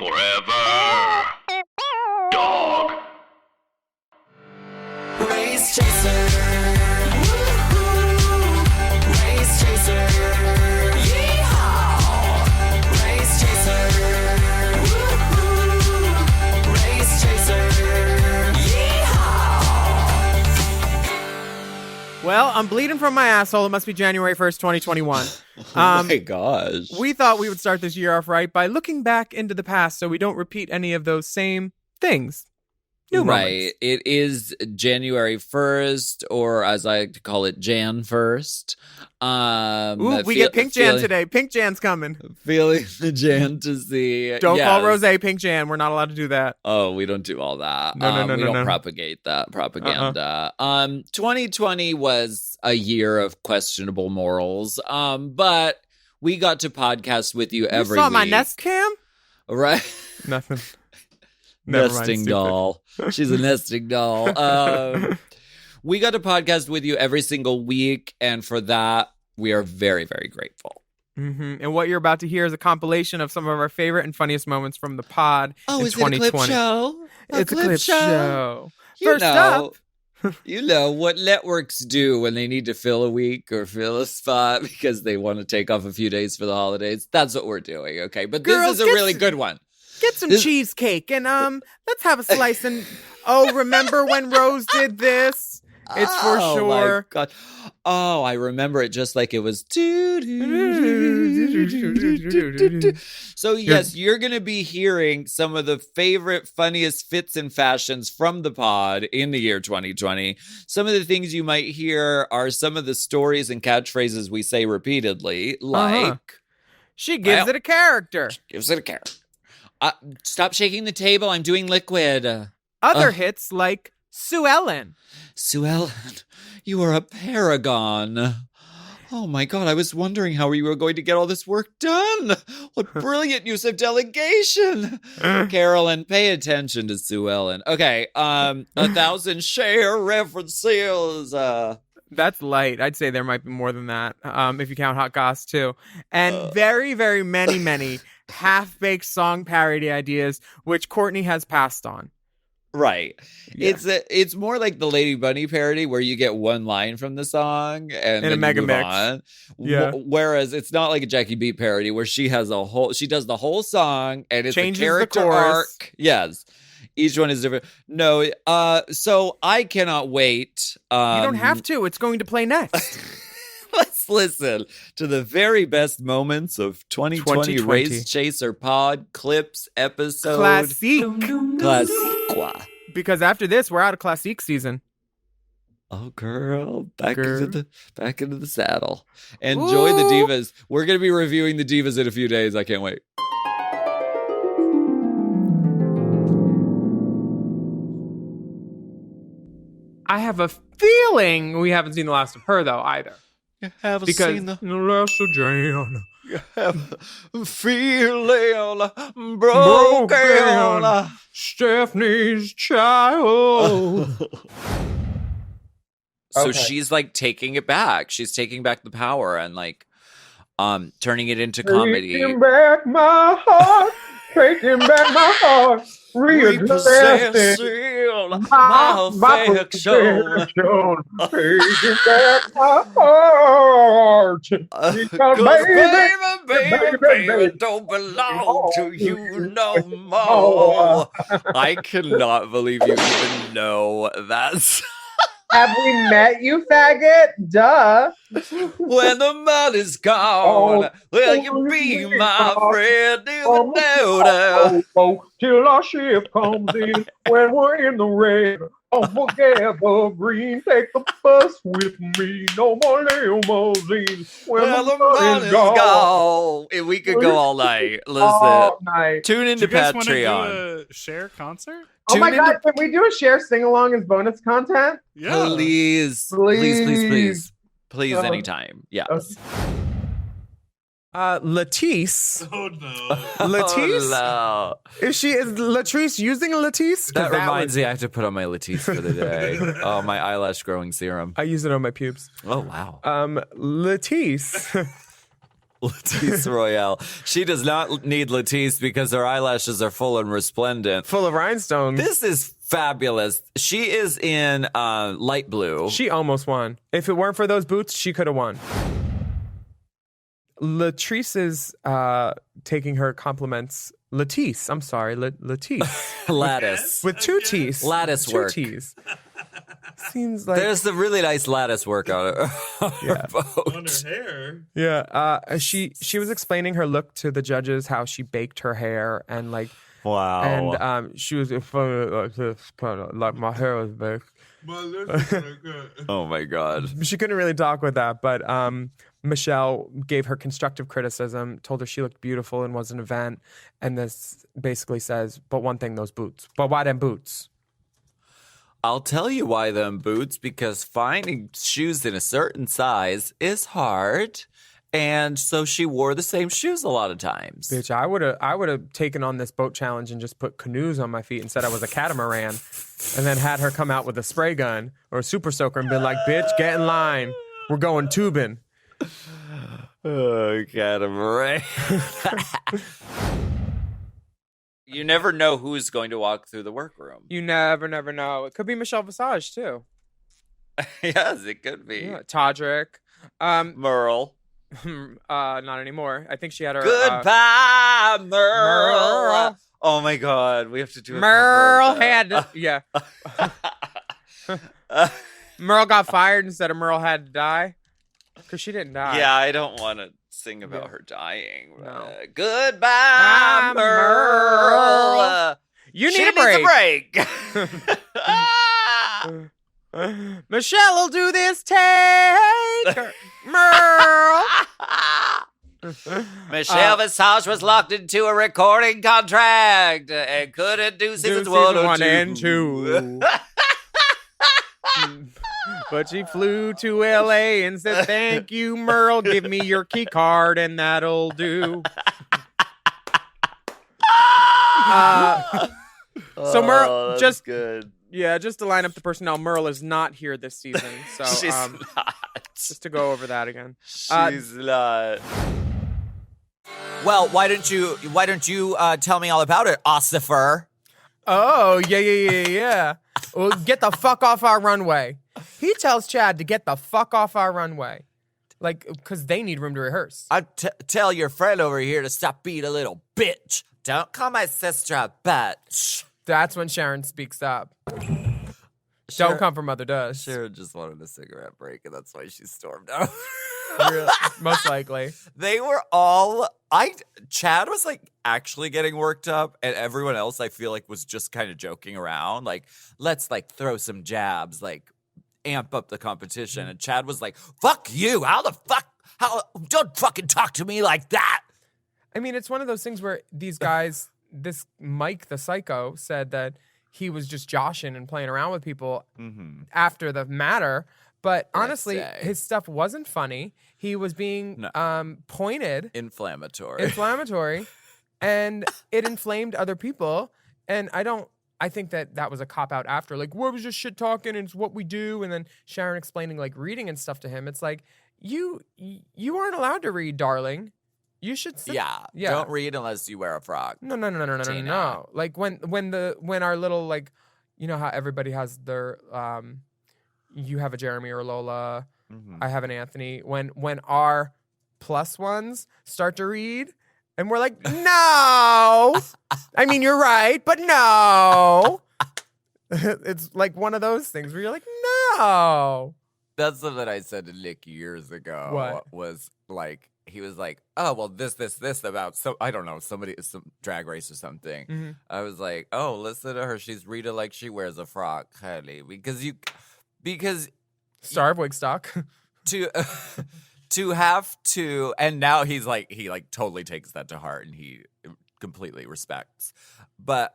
Forever. Dog. Race Chaser. Woo-hoo. Race Chaser. Yeehaw. Race Chaser. Woo-hoo. Race Chaser. Yeehaw. Well, I'm bleeding from my asshole. It must be January 1st, 2021. Oh my gosh. We thought we would start this year off right by looking back into the past so we don't repeat any of those same things. New moments. It is January 1st, or as I like to call it, Jan 1st. We get Pink Jan today. Pink Jan's coming. Feeling the Jan to see. Don't call Rosé Pink Jan. We're not allowed to do that. Oh, we don't do all that. No, we don't propagate that propaganda. 2020 was a year of questionable morals. But we got to podcast with you every week. You saw my Nest Cam? Right? Nothing. Nesting doll. She's a nesting doll. We got to podcast with you every single week, and for that, we are very, very grateful. Mm-hmm. And what you're about to hear is a compilation of some of our favorite and funniest moments from the pod in 2020. It a clip show? It's a clip show. First up. You know what networks do when they need to fill a week or fill a spot because they want to take off a few days for the holidays. That's what we're doing, okay? But Girls, this is a really good one. Get some cheesecake and let's have a slice and remember when Rose did this? It's for sure. My God. Oh, I remember it just like it was. So yes, you're going to be hearing some of the favorite, funniest fits and fashions from the pod in the year 2020. Some of the things you might hear are some of the stories and catchphrases we say repeatedly, like she gives it a character. Stop shaking the table. I'm doing liquid. Other hits like Sue Ellen. Sue Ellen, you are a paragon. Oh my God, I was wondering how we were going to get all this work done. What brilliant use of delegation. Carolyn, pay attention to Sue Ellen. Okay, 1,000 share references. That's light. I'd say there might be more than that, if you count Hot Goss too. And very, very many half-baked song parody ideas, which Courtney has passed on. Right. Yeah. It's more like the Lady Bunny parody where you get one line from the song and then a mega you move mix. on. Yeah. Whereas it's not like a Jackie Beat parody where she does the whole song and it's changes a character the chorus. arc. Yes. Each one is different. No, so I cannot wait. You don't have to. It's going to play next. Let's listen to the very best moments of 2020 Race Chaser pod clips episode. Classique. Because after this, we're out of Classique season. Oh, girl, back into the saddle. Enjoy the divas. We're gonna be reviewing the divas in a few days. I can't wait. I have a feeling we haven't seen the last of her though either. You haven't Because seen the last of Jan. You have a feeling broken. Stephanie's child. So she's like taking it back. She's taking back the power and like turning it into comedy. Taking back my heart. Taking back my heart. Repossessing my affection. Taking back my heart. Because baby, don't belong to you no more. I cannot believe you even know that. Have we met you, faggot? Duh. When the money's gone, will you be my friend in the note? Till our ship comes in when we're in the rain. Don't forget the green. Take the bus with me. No more limousine. When the money's gone. And we could go all night. Listen. All night. Tune into Do you guys Patreon. want to do a share concert? Oh my God, can we do a share sing-along as bonus content? Yeah. Please, anytime. Yeah. Latisse. Oh no. Latisse? Oh, no. Is Latrice using a Latisse? That reminds me, I have to put on my Latisse for the day. Oh, my eyelash growing serum. I use it on my pubes. Oh, wow. Latisse. Latisse Royale. She does not need Latisse because her eyelashes are full and resplendent. Full of rhinestones. This is fabulous. She is in light blue. She almost won. If it weren't for those boots, she could have won. Latrice is taking her compliments. Latisse, I'm sorry, Latisse. Lattice. With two T's. Lattice two work. T's. Seems like... There's the really nice lattice work on her, Yeah. boat. On her hair. Yeah, she was explaining her look to the judges, how she baked her hair, and like... Wow. And she was like this, kind of like my hair was baked. Oh my God. She couldn't really talk with that, but Michelle gave her constructive criticism, told her she looked beautiful and was an event, and this basically says, but one thing, those boots. But why them boots? I'll tell you why them boots, because finding shoes in a certain size is hard. And so she wore the same shoes a lot of times. Bitch, I would have taken on this boat challenge and just put canoes on my feet and said I was a catamaran, and then had her come out with a spray gun or a super soaker and been like, bitch, get in line. We're going tubing. Oh, catamaran. You never know who's going to walk through the workroom. You never know. It could be Michelle Visage, too. Yes, it could be. Yeah, Todrick. Merle. Not anymore. I think she had her... Goodbye, Merle. Merle. Oh, my God. We have to do a Merle cover of had... that. Yeah. Merle got fired instead of Merle had to die. Because she didn't die. Yeah, I don't want to sing about Yeah. her dying. No. Goodbye, Bye, Merle. Merle. You She need a needs break. break. Michelle will do this. Take her. Merle. Michelle Visage was locked into a recording contract and couldn't do seasons one or two. and two. But she flew to L.A. and said, thank you, Merle. Give me your key card and that'll do. So Merle, that's just good. Yeah, just to line up the personnel, Merle is not here this season. So She's not. just to go over that again. She's not. Well, why don't you tell me all about it, Ossifer? Oh, yeah. Well, get the fuck off our runway. He tells Chad to get the fuck off our runway. Like, because they need room to rehearse. I tell your friend over here to stop being a little bitch. Don't call my sister a bitch. That's when Sharon speaks up. Don't come for Mother Does. Sharon just wanted a cigarette break, and that's why she stormed out. Really, most likely. They were all Chad was like actually getting worked up, and everyone else I feel like was just kind of joking around, like, let's like throw some jabs, like amp up the competition. And Chad was like, fuck you, how don't fucking talk to me like that. I mean, it's one of those things where these guys, this Mike the psycho said that he was just joshing and playing around with people after the matter. But honestly, his stuff wasn't funny. He was being pointed. Inflammatory. And it inflamed other people. And I think that was a cop-out after. Like, what was just shit talking and it's what we do. And then Sharon explaining, like, reading and stuff to him. It's like, you aren't allowed to read, darling. You should sit. Yeah. Don't read unless you wear a frock. No. Like, when our little, like, you know how everybody has their... you have a Jeremy or Lola. I have an Anthony. When our plus ones start to read, and we're like, no. I mean, you're right, but no. It's like one of those things where you're like, no. That's something I said to Nick years ago. What? Was like, he was like, oh, well, this about, so I don't know, some drag race or something. I was like, oh, listen to her. She's reading like she wears a frock, honey. Because Star of Wigstock. to have to, and now he totally takes that to heart and he completely respects. But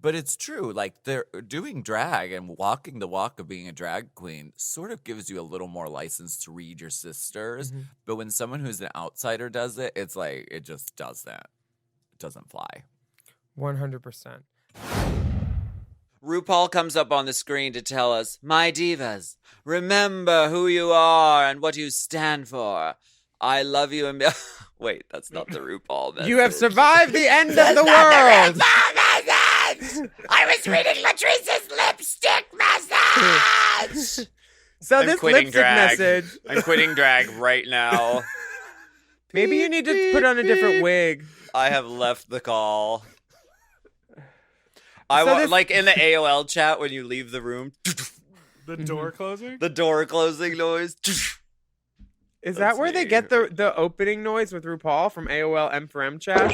it's true. Like, they're doing drag and walking the walk of being a drag queen sort of gives you a little more license to read your sisters. But when someone who's an outsider does it, it's like, it just doesn't. It doesn't fly. 100%. RuPaul comes up on the screen to tell us, my divas, remember who you are and what you stand for. I love you and wait, that's not the RuPaul message. You have survived the end of the world. I was reading Latrice's lipstick message. So I'm this quitting lipstick drag. message. I'm quitting drag right now. Maybe you need to put on a different wig. I have left the call. I So want this- like in the AOL chat when you leave the room, The door closing? the door closing noise. Is That's that where they me. get the opening noise with RuPaul from AOL M4M chat?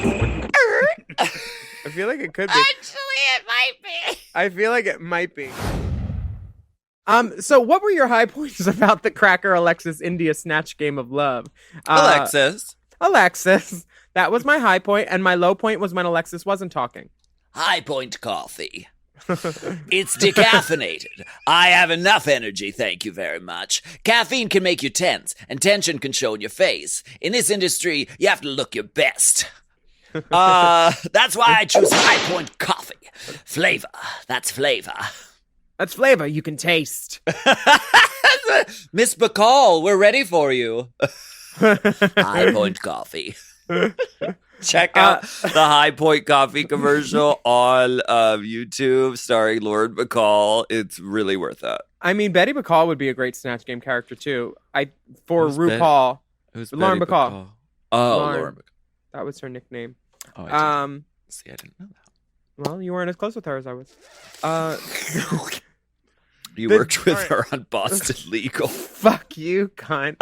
I feel like it could be. Actually, it might be. I feel like it might be. So what were your high points about the Cracker Alexis India Snatch game of love? Alexis. That was my high point, and my low point was when Alexis wasn't talking. High Point Coffee. It's decaffeinated. I have enough energy, thank you very much. Caffeine can make you tense, and tension can show in your face. In this industry, you have to look your best. That's why I choose High Point Coffee. Flavor. That's flavor. That's flavor you can taste. Miss Bacall, we're ready for you. High Point Coffee. Check out the High Point Coffee commercial on YouTube starring Lauren Bacall. It's really worth it. I mean, Betty Bacall would be a great Snatch Game character too. For Who's RuPaul, Who's Lauren Betty Bacall. Oh, Lauren. Lauren Bacall. that was her nickname. Oh, I didn't, See, I didn't know that. well, you weren't as close with her as I was. You The- worked with her on Boston Legal. Fuck you, cunt!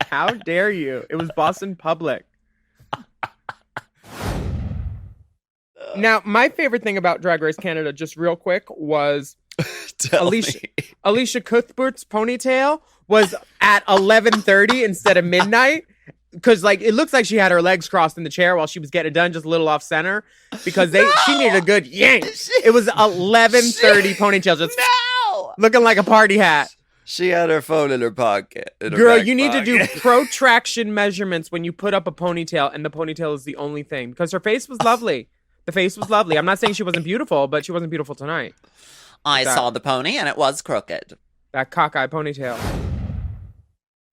How dare you? It was Boston Public. Now, my favorite thing about Drag Race Canada, just real quick, was Tell Alicia- me. Alicia Cuthbert's ponytail was at 11:30 instead of midnight. Because like it looks like she had her legs crossed in the chair while she was getting it done, just a little off center. Because she needed a good yank. It was 11:30 ponytail, just looking like a party hat. She had her phone in her pocket. Girl, you need to do protraction measurements when you put up a ponytail, and the ponytail is the only thing. Because her face was lovely. The face was lovely. I'm not saying she wasn't beautiful, but she wasn't beautiful tonight. I That- saw the pony and it was crooked. That cockeye ponytail.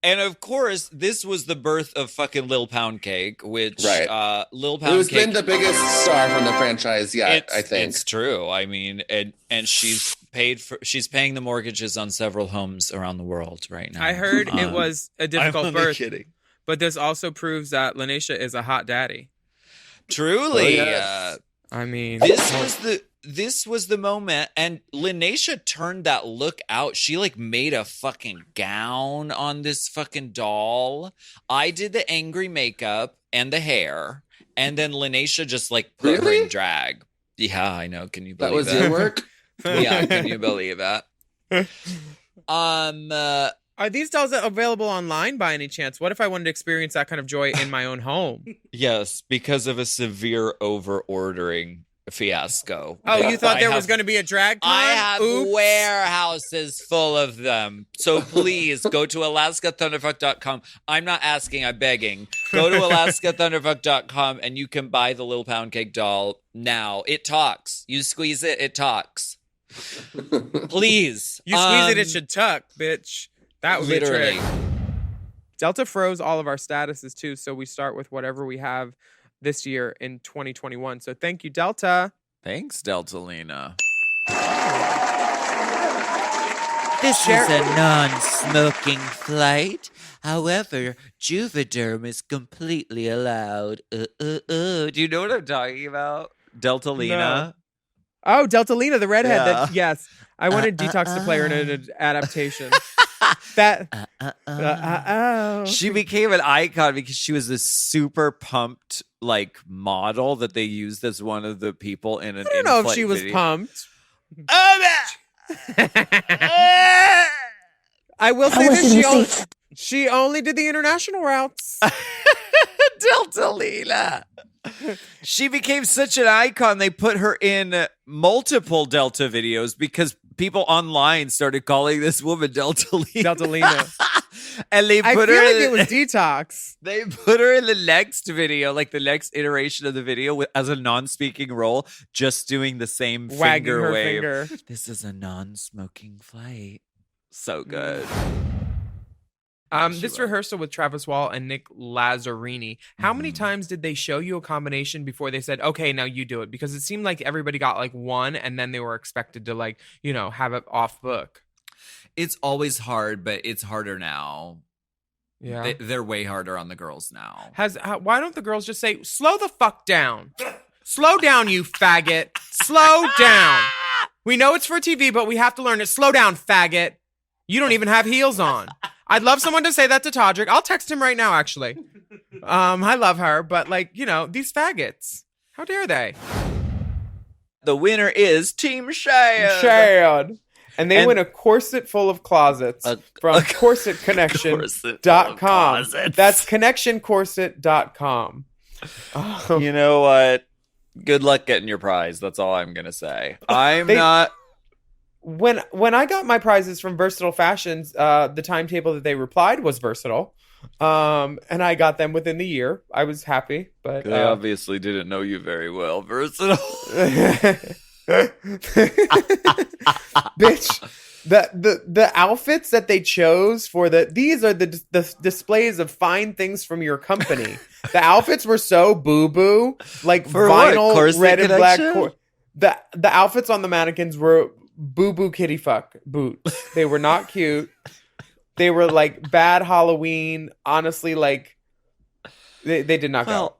And of course, this was the birth of fucking Lil Pound Cake, which Right. Lil Pound Who's Cake. been the biggest star from the franchise yet, I think. It's true. I mean, and she's paying the mortgages on several homes around the world right now. I heard it was a I'm difficult only birth, kidding. but this also proves that Lanesha is a hot daddy. Truly, Oh, yes. I mean, this was the moment, and Lanesha turned that look out. She like made a fucking gown on this fucking doll. I did the angry makeup and the hair, and then Lanesha just like put her Really? in drag. Yeah, I know. Can you That believe was it? your work? Yeah, can you believe that? Are these dolls available online by any chance? What if I wanted to experience that kind of joy in my own home? Yes, because of a severe over-ordering fiasco. Oh, you thought there I was have- going to be a drag con? I have Oops. warehouses full of them. So please go to AlaskaThunderfuck.com. I'm not asking, I'm begging. Go to AlaskaThunderfuck.com and you can buy the Little Pound Cake doll now. It talks. You squeeze it, it talks. Please. You squeeze it, it should tuck, bitch. That would literally. be a trick. Delta froze all of our statuses too, so we start with whatever we have this year in 2021. So thank you, Delta. Thanks, Deltalina. This is a non-smoking flight. However, Juvederm is completely allowed. Do you know what I'm talking about? Deltalina. Oh, Deltalina, the redhead. Yeah. Yes, I wanted Detox to play her in an adaptation. That. Oh. She became an icon because she was this super pumped like model that they used as one of the people in an I don't know if in-flight she was video. pumped. I will say this: she only did the international routes. Deltalina. She became such an icon. They put her in multiple Delta videos because people online started calling this woman Deltalina. Deltalina. And they I put feel her like in, it was Detox. they put her in the next video, like the next iteration of the video as a non-speaking role, just doing the same Wagging finger her wave. finger. This is a non-smoking flight. So good. This rehearsal with Travis Wall and Nick Lazzarini, how many times did they show you a combination before they said, okay, now you do it? Because it seemed like everybody got like one and then they were expected to like, have it off book. It's always hard, but it's harder now. Yeah. They're way harder on the girls now. Why don't the girls just say, slow the fuck down? Slow down, you faggot. Slow down. We know it's for TV, but we have to learn it. Slow down, faggot. You don't even have heels on. I'd love someone to say that to Todrick. I'll text him right now, actually. I love her, but these faggots. How dare they? The winner is Team Shad. Shad. And they win a corset full of closets from corsetconnection.com. That's connectioncorset.com. You know what? Good luck getting your prize. That's all I'm going to say. When I got my prizes from Versatile Fashions, the timetable that they replied was versatile. And I got them within the year. I was happy, but they obviously didn't know you very well. Versatile. Bitch, the outfits that they chose for these are the displays of fine things from your company. The outfits were so boo-boo, like for vinyl what? red and black. Connection? The outfits on the mannequins were boo-boo kitty fuck boots. They were not cute. They were like bad Halloween. Honestly, like they did not go.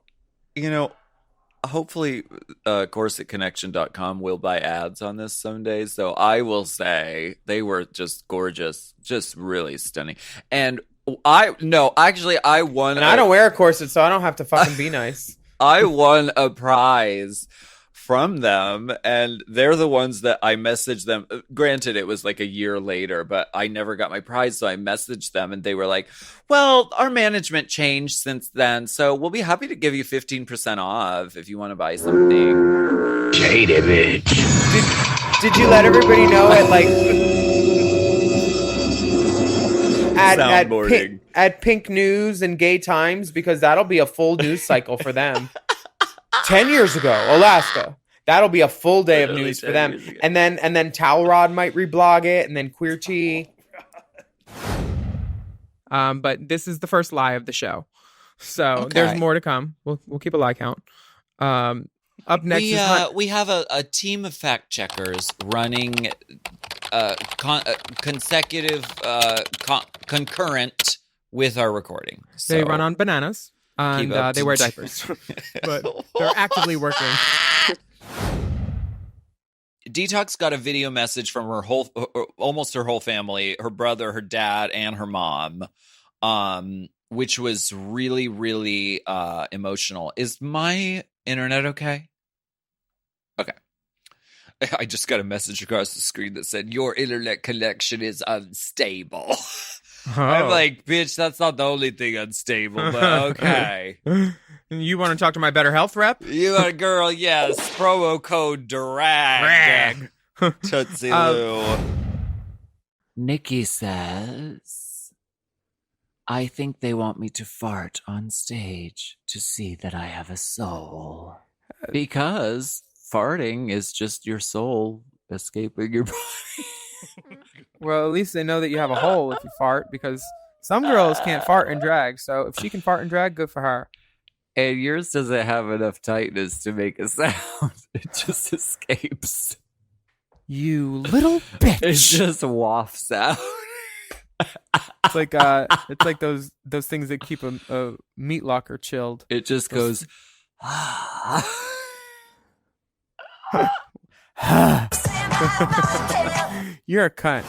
Hopefully corsetconnection.com will buy ads on this someday. So I will say they were just gorgeous, just really stunning. And I won. And I don't wear a corset, so I don't have to fucking be nice. I won a prize from them, and they're the ones that I messaged them. Granted, it was like a year later, but I never got my prize, so I messaged them, and they were like, well, our management changed since then, so we'll be happy to give you 15% off if you want to buy something. Shady bitch. Did you let everybody know at Pink News and Gay Times, because that'll be a full news cycle for them. 10 years ago, Alaska. That'll be a full day of news for them. And then Towel Rod might reblog it, and then Queer Tea. But this is the first lie of the show. So there's more to come. We'll keep a lie count. Up next we have a team of fact checkers running consecutive concurrent with our recording. So. They run on bananas. And they wear diapers, but they're actively working. Detox got a video message from almost her whole family, her brother, her dad, and her mom, which was really, really emotional. Is my internet okay? Okay. I just got a message across the screen that said, your internet connection is unstable. Oh. I'm like, bitch, that's not the only thing unstable, but okay. You want to talk to my Better Health rep? You a girl, yes. Promo code DRAG. Tootsie Lou. Nikki says, I think they want me to fart on stage to see that I have a soul. Because farting is just your soul escaping your body. Well, at least they know that you have a hole if you fart, because some girls can't fart and drag. So if she can fart and drag, good for her. And yours doesn't have enough tightness to make a sound. It just escapes. You little bitch. It just wafts out. It's like those things that keep a meat locker chilled. It just goes. You're a cunt.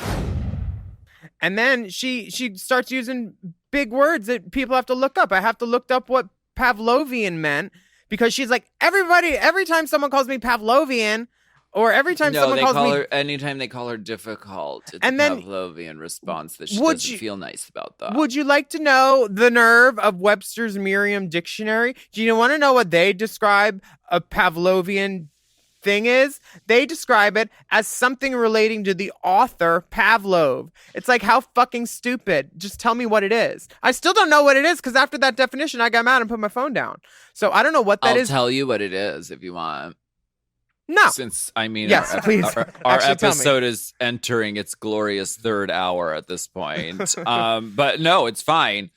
And then she starts using big words that people have to look up. I have to look up what Pavlovian meant, because she's like, every time someone calls me Pavlovian, or every time someone calls me... anytime they call her difficult, it's and a then, Pavlovian response that she doesn't feel nice about that. Would you like to know the nerve of Webster's Merriam Dictionary? Do you want to know what they describe a Pavlovian thing is? They describe it as something relating to the author Pavlov. It's like, how fucking stupid. Just tell me what it is. I still don't know what it is, because after that definition I got mad and put my phone down. So I don't know what that is. I'll tell you what it is if you want. No. Since I mean, Yes, please. our Actually, tell me. episode is entering its glorious third hour at this point. But no, it's fine.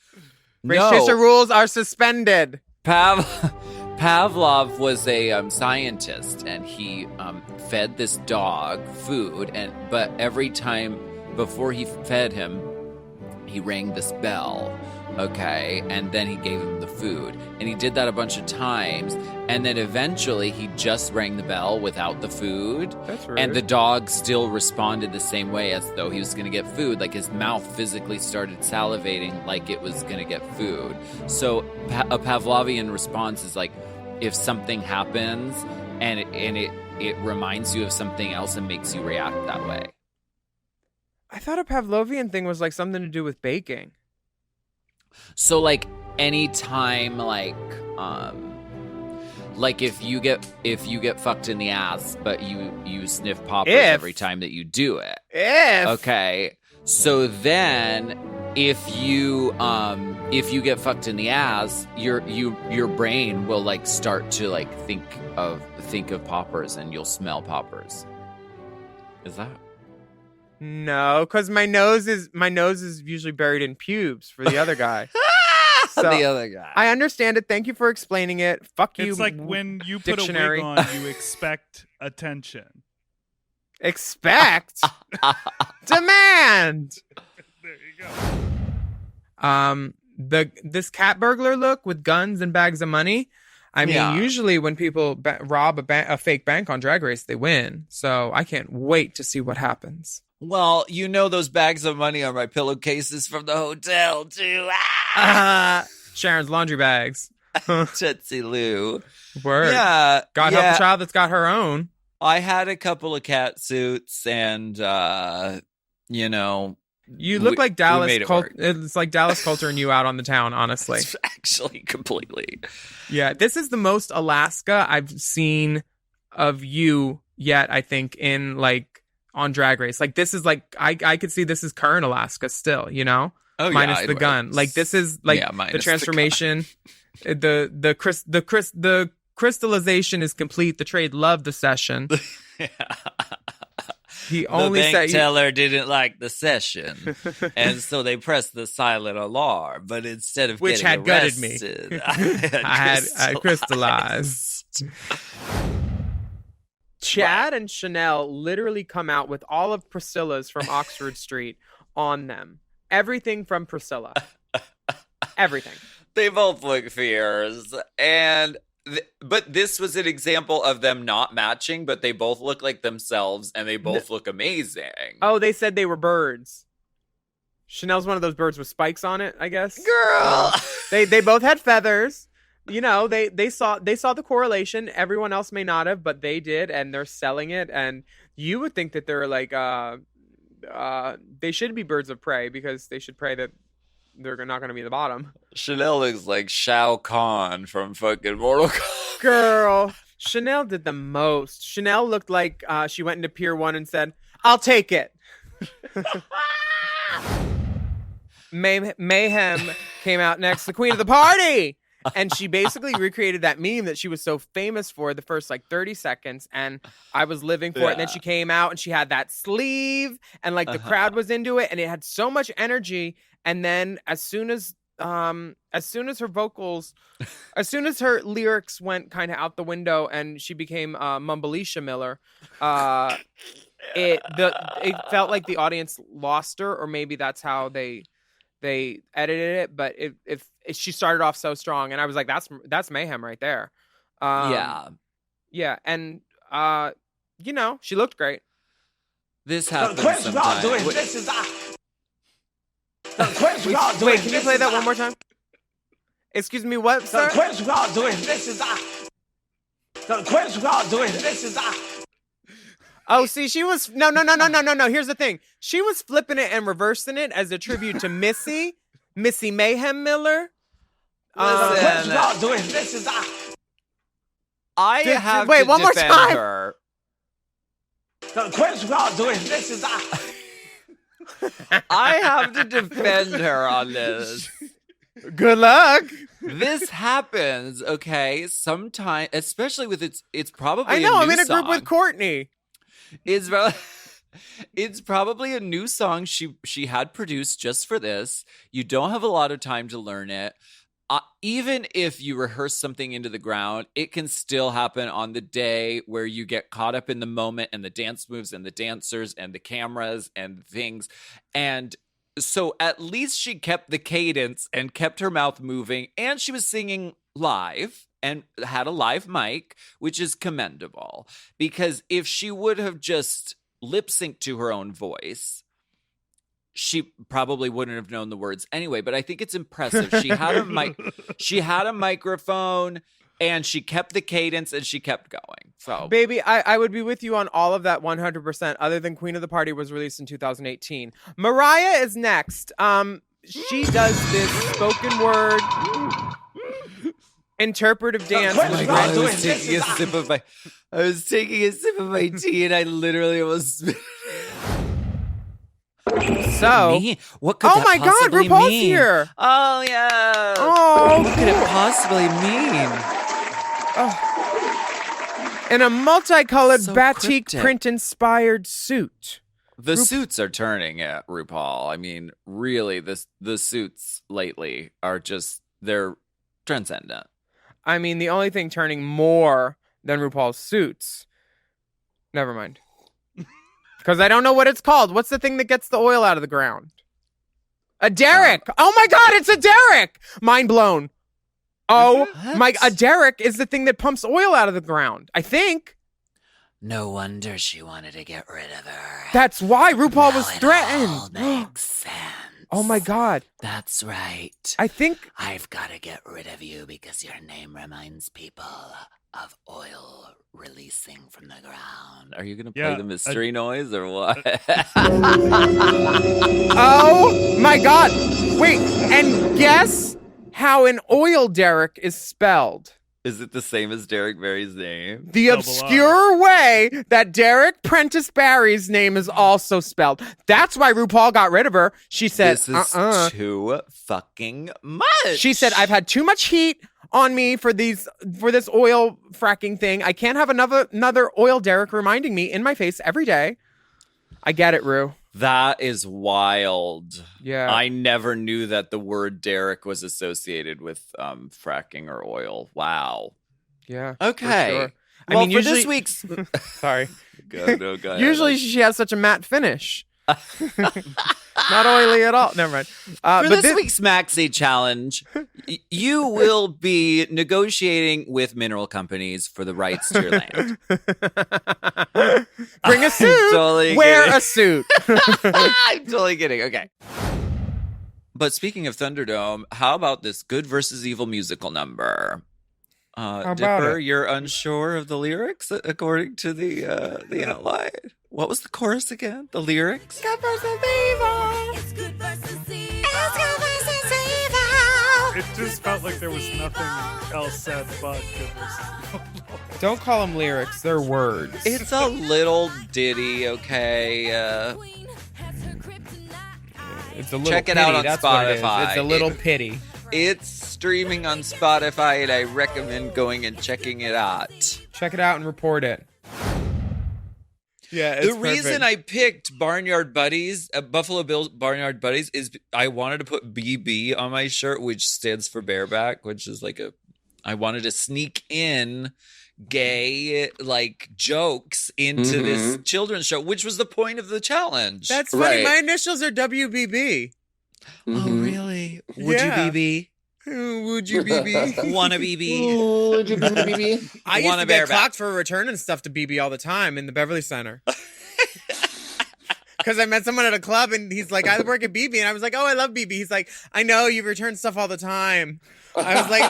Race No. chaser rules are suspended. Pavlov was a scientist, and he fed this dog food, but every time before he fed him, he rang this bell, okay, and then he gave him the food, and he did that a bunch of times, and then eventually he just rang the bell without the food. That's rude. And the dog still responded the same way as though he was going to get food. Like his mouth physically started salivating like it was going to get food. So a Pavlovian response is like if something happens and it reminds you of something else and makes you react that way. I thought a Pavlovian thing was like something to do with baking. So like anytime like if you get fucked in the ass, but you sniff poppers every time that you do it. Okay. So then if you get fucked in the ass, your brain will like start to like think of poppers and you'll smell poppers. Is that? No, because my nose is usually buried in pubes for the other guy. So, the other guy. I understand it. Thank you for explaining it. Fuck you. It's like when you put dictionary. a wig on, you expect attention. Expect demand. There you go. This cat burglar look with guns and bags of money. I mean, usually when people rob a fake bank on Drag Race, they win. So I can't wait to see what happens. Well, you know those bags of money are my pillowcases from the hotel too. Sharon's laundry bags. Tootsie Lou. Word. Yeah. God help the child that's got her own. I had a couple of cat suits and, you know. You look like Dallas. made it work. It's like Dallas culture and you out on the town, honestly. Actually, completely. Yeah, this is the most Alaska I've seen of you yet, I think, in like on Drag Race. Like this is like I could see this is current Alaska still, you know? Oh, minus yeah, the gun. Like this is like the transformation. The crystallization is complete. The trade loved the session. He only the bank said teller didn't like the session, and so they pressed the silent alarm. But instead of which getting had gutted me, arrested, I had crystallized. Chad and Chanel literally come out with all of Priscilla's from Oxford Street on them. Everything from Priscilla. Everything. They both look fierce, and but this was an example of them not matching, but they both look like themselves, and they both look amazing. Oh, they said they were birds. Chanel's one of those birds with spikes on it, I guess. Girl, they both had feathers. You know, they saw the correlation. Everyone else may not have, but they did, and they're selling it. And you would think that they're like they should be birds of prey because they should pray that they're not going to be the bottom. Chanel looks like Shao Kahn from fucking Mortal Kombat. Girl, Chanel did the most. Chanel looked like she went into Pier 1 and said, "I'll take it." Mayhem came out next, the queen of the party. And she basically recreated that meme that she was so famous for the first like 30 seconds. And I was living for it. And then she came out and she had that sleeve and like the crowd was into it and it had so much energy. And then as soon as her vocals, as soon as her lyrics went kind of out the window and she became Mumbleisha Miller, it felt like the audience lost her, or maybe that's how they edited it. But if she started off so strong, and I was like, that's Mayhem right there. Yeah, and you know, she looked great. This happens sometimes. Wait, can you play that one more time? Excuse me, what, sir? Oh, see, she was no. Here's the thing: she was flipping it and reversing it as a tribute to Missy Mayhem Miller. Listen, I have wait to one more defend time. her. I have to defend her on this Good luck. This happens, okay? Sometime, especially with it's probably I know. a I'm new in a group song. with Courtney. It's it's probably a new song she had produced just for this. You don't have a lot of time to learn it. Even if you rehearse something into the ground, it can still happen on the day where you get caught up in the moment and the dance moves and the dancers and the cameras and things. And so at least she kept the cadence and kept her mouth moving, and she was singing live and had a live mic, which is commendable. Because if she would have just lip synced to her own voice, she probably wouldn't have known the words anyway. But I think it's impressive. She had a microphone, and she kept the cadence, and she kept going. So, Baby, I would be with you on all of that 100%, other than Queen of the Party was released in 2018. Mariah is next. She does this spoken word interpretive dance. oh my God, I was taking a sip of my tea, and I literally almost. So, Me? What could oh that my God, possibly RuPaul's mean? here. Oh yeah. Oh, What could it possibly mean? in a multicolored So batik cryptic. print-inspired suit. The suits are turning at RuPaul. I mean, really, the suits lately are they're transcendent. I mean, the only thing turning more than RuPaul's suits. Never mind. Because I don't know what it's called. What's the thing that gets the oil out of the ground? A derrick. Oh my God, it's a derrick. Mind blown. Oh my, a derrick is the thing that pumps oil out of the ground, I think. No wonder she wanted to get rid of her. That's why RuPaul was Now it all threatened. makes sense. Oh my God. That's right. I think I've got to get rid of you because your name reminds people of oil releasing from the ground. Are you gonna play Yeah, the mystery noise or what? oh my God. Wait, and guess how an oil derrick is spelled? Is it the same as Derek Barry's name? The Double obscure way that Derek Prentice Barry's name is also spelled. That's why RuPaul got rid of her. She said, This is too fucking much. She said, I've had too much heat on me for this oil fracking thing. I can't have another oil derrick reminding me in my face every day. I get it, Ru. That is wild. Yeah. I never knew that the word Derek was associated with fracking or oil. Wow. Yeah. Okay. sure. I Well, mean, for this week's Sorry. go, no, go ahead. Usually she has such a matte finish. Not oily at all. Never mind. For But this week's Maxi Challenge, you will be negotiating with mineral companies for the rights to your land. Bring a suit. Totally Wear kidding. a suit. I'm totally kidding. Okay. But speaking of Thunderdome, how about this good versus evil musical number? about Dipper, it? you're unsure of the lyrics according to the outline. What was the chorus again? The lyrics? It's good versus evil. It's good versus evil. It just felt like there was nothing else said but good versus evil. Don't call them lyrics. They're words. It's a little ditty, okay? It's a little Check it pity. out on That's what it is. Spotify. It's a little pity. It's streaming on Spotify, and I recommend going and checking it out. Check it out and report it. Yeah, The reason I picked Barnyard Buddies, Buffalo Bills Barnyard Buddies, is I wanted to put BB on my shirt, which stands for bareback, which is like I wanted to sneak in gay like jokes into this children's show, which was the point of the challenge. That's funny. Right. My initials are WBB. Oh, really? Would Yeah. you BB? Would you BB? Wanna BB? Would you BB? I used Want to a get bareback. clocked for returning stuff to BB all the time in the Beverly Center. Because I met someone at a club and he's like, I work at BB. And I was like, oh, I love BB. He's like, I know, you return stuff all the time. I was like,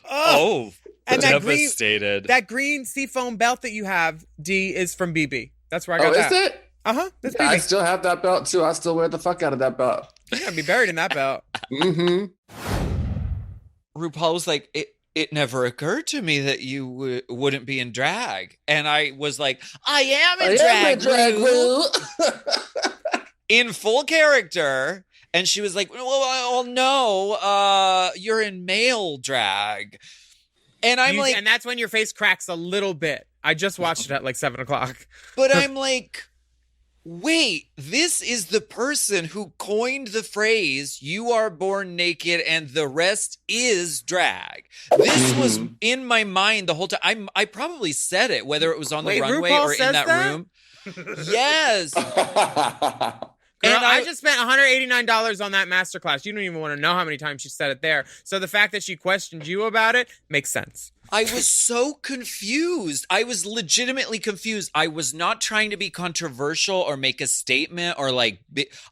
oh. And that green seafoam belt that you have, D, is from BB. That's where I got Oh, that. is it? Uh-huh. That's I BB. still have that belt too. I still wear the fuck out of that belt. You're going to be buried in that belt. Mm-hmm. RuPaul was like, it never occurred to me that you wouldn't be in drag. And I was like, I am in drag, Ru. In full character. And she was like, well no, you're in male drag. And I'm like, and that's when your face cracks a little bit. I just watched it at like 7:00. but I'm like, wait, this is the person who coined the phrase, you are born naked and the rest is drag. This was in my mind the whole time. I probably said it, whether it was on the runway RuPaul or in says that room. Yes. Girl, And I just spent $189 on that masterclass. You don't even want to know how many times she said it there. So the fact that she questioned you about it makes sense. I was so confused. I was legitimately confused. I was not trying to be controversial or make a statement or like,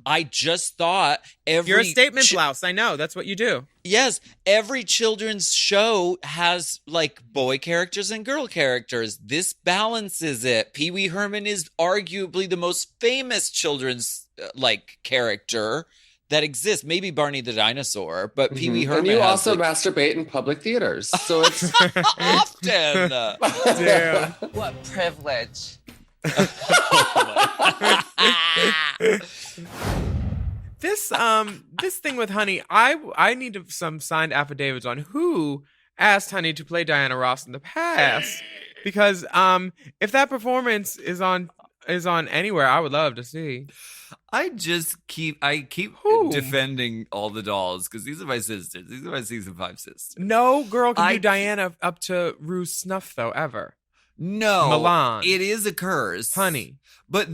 I just thought You're a statement blouse. I know. That's what you do. Yes, every children's show has like boy characters and girl characters. This balances it. Pee Wee Herman is arguably the most famous children's like character that exists. Maybe Barney the dinosaur, but Pee Wee Herman. And you has, also like, masturbate in public theaters, so it's often. Damn. What privilege. This thing with Honey, I need some signed affidavits on who asked Honey to play Diana Ross in the past, because if that performance is on anywhere, I would love to see. I keep defending all the dolls because these are my sisters. These are my season 5 sisters. No girl can do Diana up to Rue's snuff though ever. No, Milan. It is a curse, Honey. But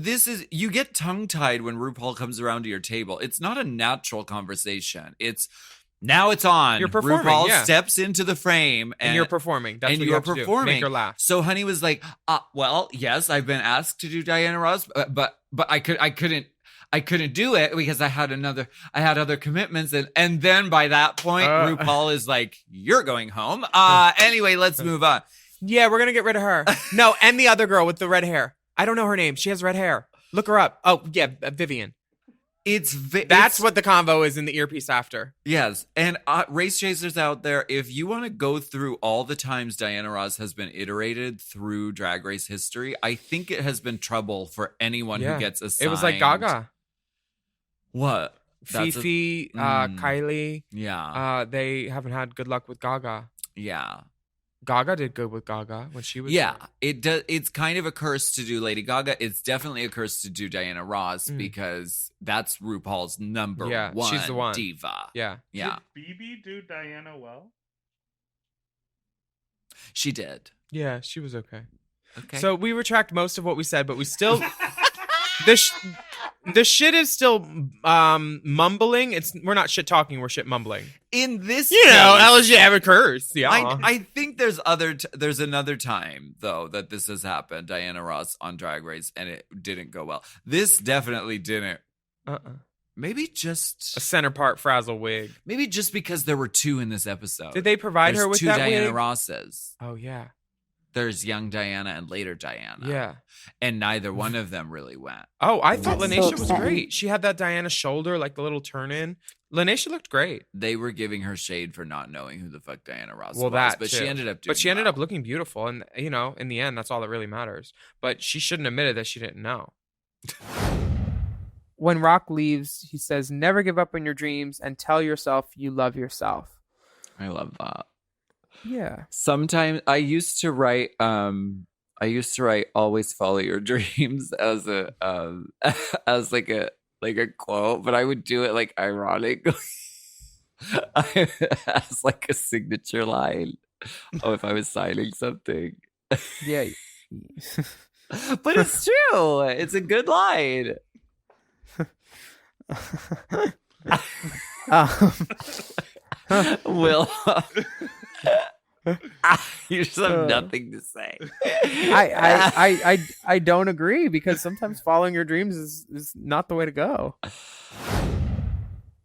you get tongue-tied when RuPaul comes around to your table. It's not a natural conversation. Now it's on. You're performing, RuPaul steps into the frame and you're performing. That's what you have to do. Make her laugh. So Honey was like, well, yes, I've been asked to do Diana Ross, but I couldn't do it because I had other commitments. And then by that point, RuPaul is like, you're going home. Anyway, let's move on. Yeah, we're going to get rid of her. No, and the other girl with the red hair. I don't know her name. She has red hair. Look her up. Oh, yeah, Vivian. That's what the convo is in the earpiece after. Yes. And race chasers out there, if you want to go through all the times Diana Ross has been iterated through Drag Race history, I think it has been trouble for anyone who gets assigned. It was like Gaga. What? Fifi, Kylie. Yeah. They haven't had good luck with Gaga. Yeah. Gaga did good with Gaga when she was there. It does. It's kind of a curse to do Lady Gaga. It's definitely a curse to do Diana Ross because that's RuPaul's number one. She's the one diva. Yeah. Did BB do Diana well? She did. Yeah, she was okay. Okay. So we retract most of what we said, but we still the shit is still mumbling. We're not shit talking. We're shit mumbling. In this, LG have a curse. Yeah, I think there's another time though that this has happened. Diana Ross on Drag Race, and it didn't go well. This definitely didn't. Maybe just a center part frazzle wig. Maybe just because there were 2 in this episode. Did they provide her with 2 that Diana wig? Rosses. Oh yeah. There's young Diana and later Diana. Yeah. And neither one of them really went. Oh, I thought Lanesha was great. She had that Diana shoulder, like the little turn in. Lanesha looked great. They were giving her shade for not knowing who the fuck Diana Ross was. But she ended up doing But she ended up looking beautiful. And, in the end, that's all that really matters. But she shouldn't have admitted that she didn't know. When Rock leaves, he says, never give up on your dreams and tell yourself you love yourself. I love that. Yeah. Sometimes I used to write always follow your dreams as a as like a quote, but I would do it like ironically as like a signature line. Oh, if I was signing something. Yeah. But it's true. It's a good line. Will you just have nothing to say. I don't agree because sometimes following your dreams is not the way to go.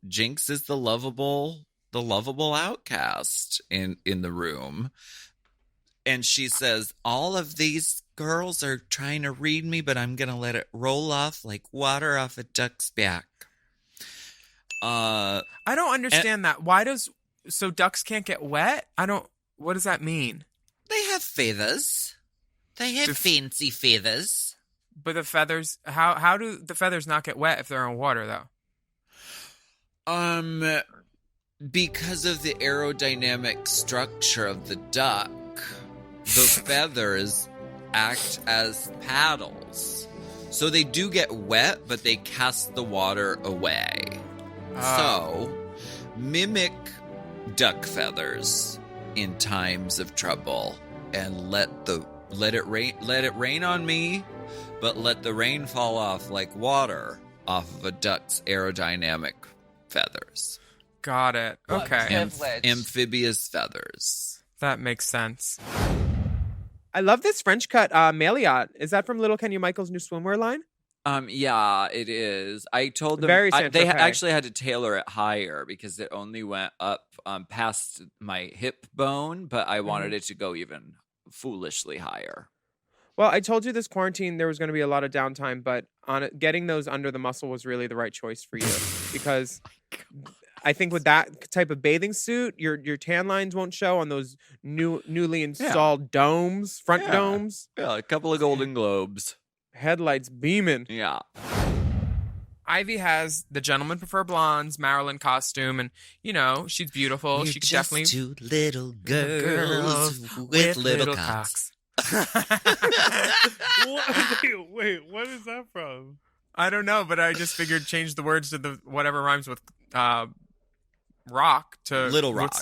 Jinx is the lovable outcast in the room. And she says, all of these girls are trying to read me, but I'm going to let it roll off like water off a duck's back. I don't understand that. So ducks can't get wet? What does that mean? They have feathers. They have fancy feathers. But the feathers, how do the feathers not get wet if they're in water, though? Because of the aerodynamic structure of the duck, the feathers act as paddles. So they do get wet, but they cast the water away. So, mimic duck feathers in times of trouble and let it rain on me, but let the rain fall off like water off of a duck's aerodynamic feathers. Got it. Okay. Amphibious feathers. That makes sense. I love this French cut Marriott. Is that from Little Kenya Michael's new swimwear line? Yeah, it is. I told them Very they Saint-Tropez. actually had to tailor it higher because it only went up past my hip bone, but I wanted it to go even foolishly higher. Well, I told you this quarantine there was going to be a lot of downtime, but getting those under the muscle was really the right choice for you because I think with that type of bathing suit, your tan lines won't show on those newly installed domes, front domes. Yeah, a couple of Golden Globes. Headlights beaming. Yeah. Ivy has the Gentlemen Prefer Blondes Marilyn costume, and she's beautiful. We're she could just definitely two little girls with little cocks. Wait, what is that from? I don't know, but I just figured change the words to the whatever rhymes with rock to Little Rock.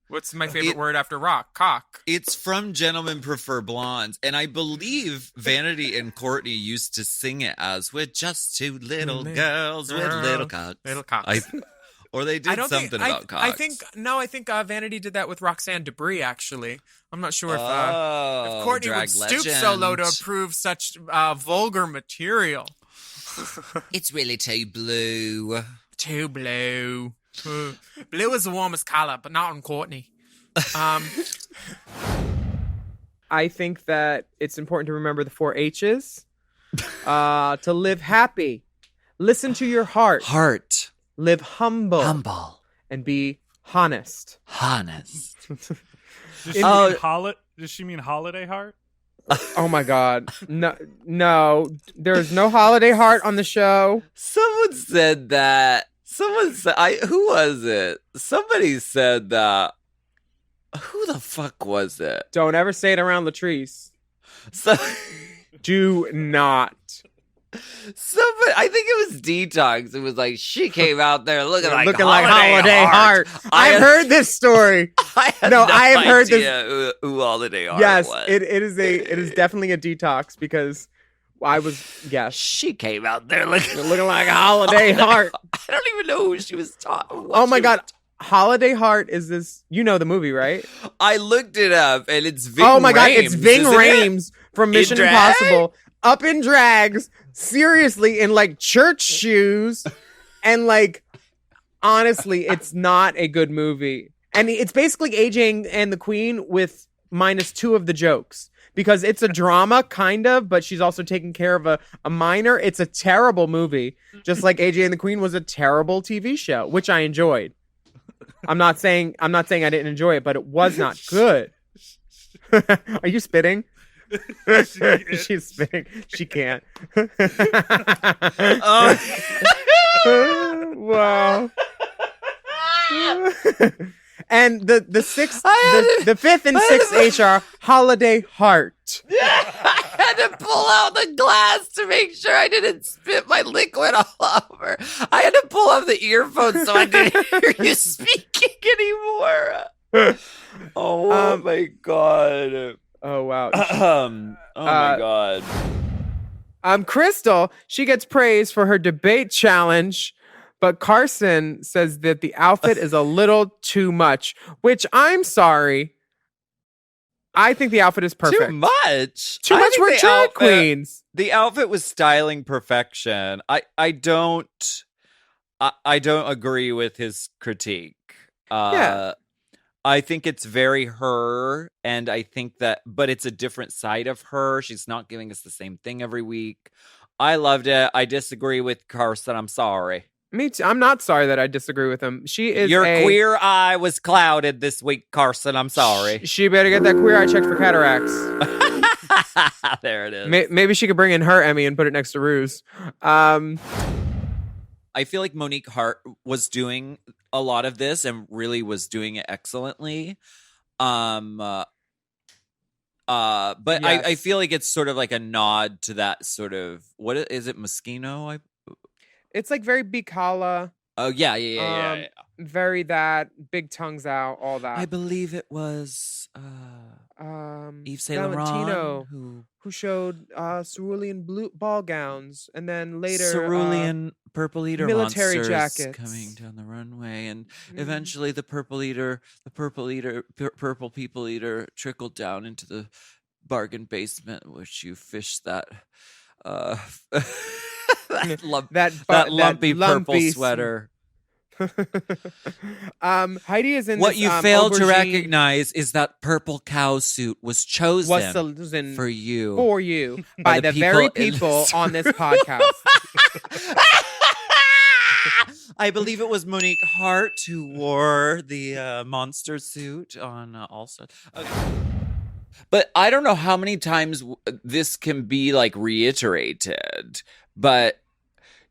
What's my favorite word after rock? Cock. It's from Gentlemen Prefer Blondes, and I believe Vanity and Courtney used to sing it as "We're just two little girls with little cocks." Little cocks. Or they did something about cocks. I think Vanity did that with Roxanne Debris. Actually, I'm not sure if Courtney would stoop so low to approve such vulgar material. It's really too blue. Too blue. Blue is the warmest color, but not on Courtney. I think that it's important to remember the 4 H's. To live happy, listen to your heart, live humble, and be honest. Does she mean holiday heart? Oh my God. No, there's no holiday heart on the show. Someone said that. Someone said, who was it? Somebody said that. Who the fuck was it? Don't ever say it around Latrice. Do not. Somebody, I think it was Detox. It was like, she came out there looking like Holiday Heart. I've heard this story. I have heard this. Who Holiday Heart yes, was. it is definitely a Detox because I was, she came out there looking like a Holiday Heart. I don't even know who she was talking. Oh my God. Holiday Heart is this, the movie, right? I looked it up and it's Ving Oh my God, Rhames, it's Ving Rhames from Mission Impossible. Up in drags, seriously, in like church shoes. And like, honestly, it's not a good movie. And it's basically AJ and the Queen with -2 of the jokes. Because it's a drama, kind of, but she's also taking care of a minor. It's a terrible movie. Just like AJ and the Queen was a terrible TV show, which I enjoyed. I'm not saying I didn't enjoy it, but it was not good. Are you spitting? She's spitting. She can't. Wow. And the 5th and 6th H are Holiday Heart. I had to pull out the glass to make sure I didn't spit my liquid all over. I had to pull off the earphones so I didn't hear you speaking anymore. Oh my God. Oh wow. My God. Crystal, she gets praised for her debate challenge. But Carson says that the outfit is a little too much, which I'm sorry. I think the outfit is perfect. Too much? Too much. We're drag queens. The outfit was styling perfection. I don't agree with his critique. Yeah. I think it's very her, and I think but it's a different side of her. She's not giving us the same thing every week. I loved it. I disagree with Carson. I'm sorry. Me too. I'm not sorry that I disagree with him. She is Your queer eye was clouded this week, Carson. I'm sorry. She better get that queer eye checked for cataracts. There it is. Maybe she could bring in her Emmy and put it next to Rue's. I feel like Monique Hart was doing a lot of this and really was doing it excellently. But I Yes. feel like it's sort of like a nod to that sort of is it Moschino? It's like very Bicala. Oh yeah. Very that big tongues out, all that. I believe it was Yves Saint Valentino, Laurent who showed cerulean blue ball gowns, and then later cerulean purple eater military monsters jackets coming down the runway, and eventually the purple people eater trickled down into the bargain basement, which you fish that that lumpy purple sweater. Heidi is in what this, you failed to aubergine- recognize is that purple cow suit was chosen for you by the the very people in people this on this podcast. I believe it was Monique Hart who wore the monster suit on All Stars. Okay. But I don't know how many times this can be like reiterated, but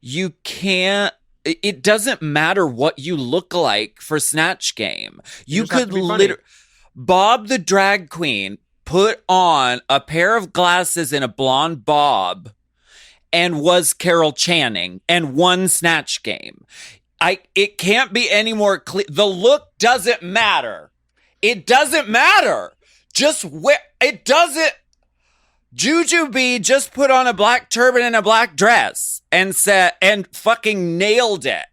you can't. It doesn't matter what you look like for Snatch Game. You could literally, Bob the drag queen put on a pair of glasses and a blonde bob and was Carol Channing and won Snatch Game. It can't be any more clear. The look doesn't matter. It doesn't matter. Just wear, it doesn't. Jujubee just put on a black turban and a black dress and fucking nailed it.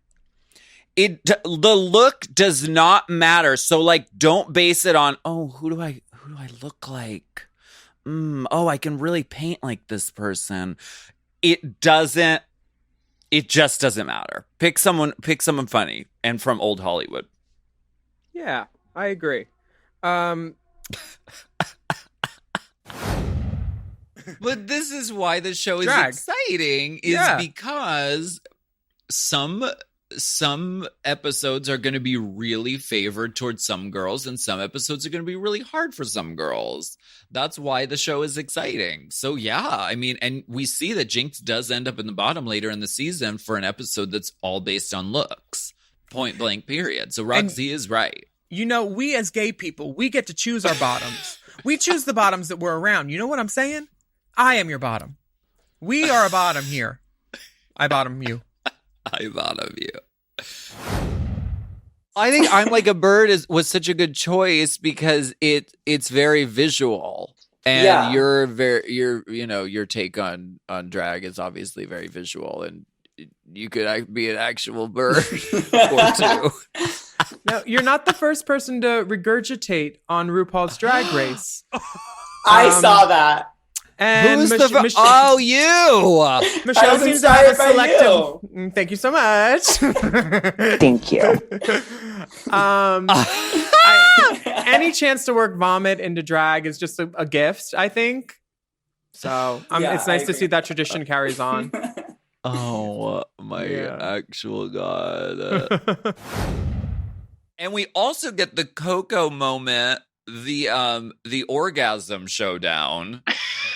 The look does not matter. So like, don't base it on, oh, who do I look like? Oh, I can really paint like this person. It just doesn't matter. Pick someone funny and from old Hollywood. Yeah, I agree. But this is why the show is Drag. exciting, because some episodes are going to be really favored towards some girls and some episodes are going to be really hard for some girls. That's why the show is exciting. So yeah, I mean, and we see that Jinx does end up in the bottom later in the season for an episode that's all based on looks. Point blank period. So Roxy is right. You know, we as gay people, we get to choose our bottoms. We choose the bottoms that we're around. You know what I'm saying? I am your bottom. We are a bottom here. I bottom you. I bottom you. I think I'm Like a Bird was such a good choice because it's very visual. And your take on drag is obviously very visual, and you could be an actual bird or two. No, you're not the first person to regurgitate on RuPaul's Drag Race. I saw that. And Who's Michelle you? Michelle was seems to have a inspired by selective. Thank you so much. Thank you. Any chance to work vomit into drag is just a gift, I think. So it's nice to see that tradition carries on. Oh my actual God. And we also get the Coco moment, the orgasm showdown.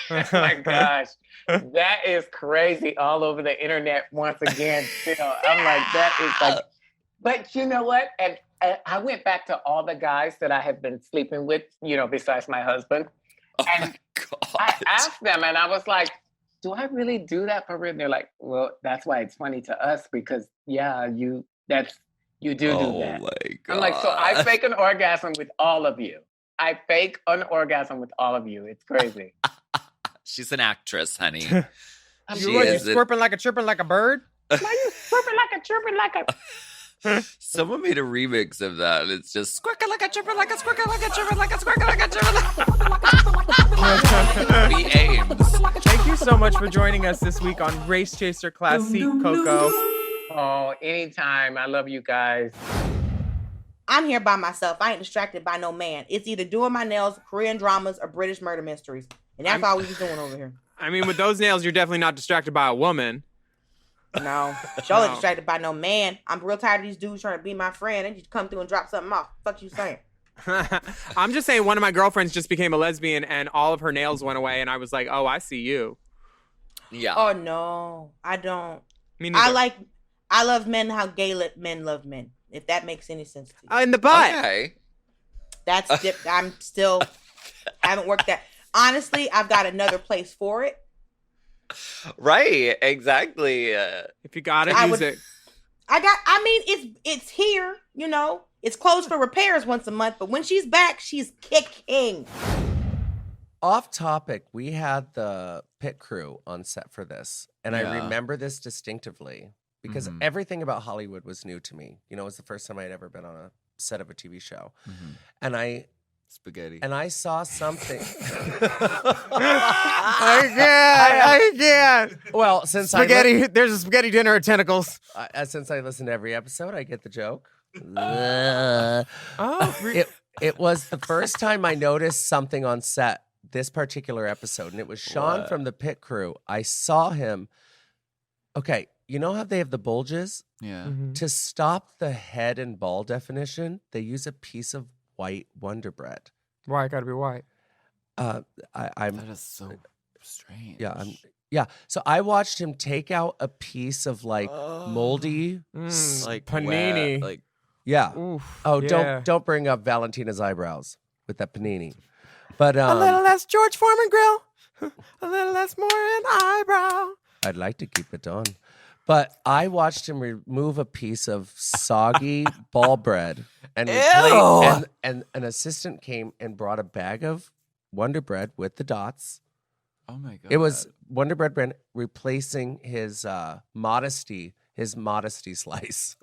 Oh my gosh. That is crazy all over the internet once again. I'm like, that is like, but you know what? And I went back to all the guys that I have been sleeping with, besides my husband. My God. I asked them and I was like, do I really do that for real? And they're like, well, that's why it's funny to us because you do that. My God. I'm like, so I fake an orgasm with all of you. It's crazy. She's an actress, honey. You squirping like a chirping like a bird? Why you chirping like a Someone made a remix of that. And it's just squirking like a chirping like a squirking like a chirping like a squirking like a chirping like Be Ames. Thank you so much for joining us this week on Race Chaser Classique, Coco. Oh, anytime. I love you guys. I'm here by myself. I ain't distracted by no man. It's either doing my nails, Korean dramas, or British murder mysteries. And that's all we was doing over here. I mean, with those nails, you're definitely not distracted by a woman. No. Surely distracted by no man. I'm real tired of these dudes trying to be my friend and just come through and drop something off. Fuck you saying? I'm just saying one of my girlfriends just became a lesbian and all of her nails went away. And I was like, oh, I see you. Yeah. Oh, no. I don't. Me neither. I love men how gay men love men. If that makes any sense to you. In the butt. Okay. That's I'm still haven't worked that. Honestly, I've got another place for it. Right, exactly. If you got it, use it. I mean, it's here, you know. It's closed for repairs once a month, but when she's back, she's kicking. Off topic, we had the pit crew on set for this, and I remember this distinctively because everything about Hollywood was new to me. You know, it was the first time I had ever been on a set of a TV show. And I saw something. I can't. Well, since spaghetti, there's a spaghetti dinner at Tentacles. Since I listen to every episode, I get the joke. It was the first time I noticed something on set this particular episode, and it was Sean from the pit crew. I saw him. Okay, you know how they have the bulges? Yeah. To stop the head and ball definition, they use a piece of white Wonder Bread. Why it gotta be white? That is so strange. Yeah. So I watched him take out a piece of like moldy, like panini. Like yeah. Oof, Don't bring up Valentina's eyebrows with that panini. But a little less George Foreman grill, a little less Moran eyebrow. I'd like to keep it on. But I watched him remove a piece of soggy ball bread and an assistant came and brought a bag of Wonder Bread with the dots. Oh my god! It was Wonder Bread brand replacing his modesty slice.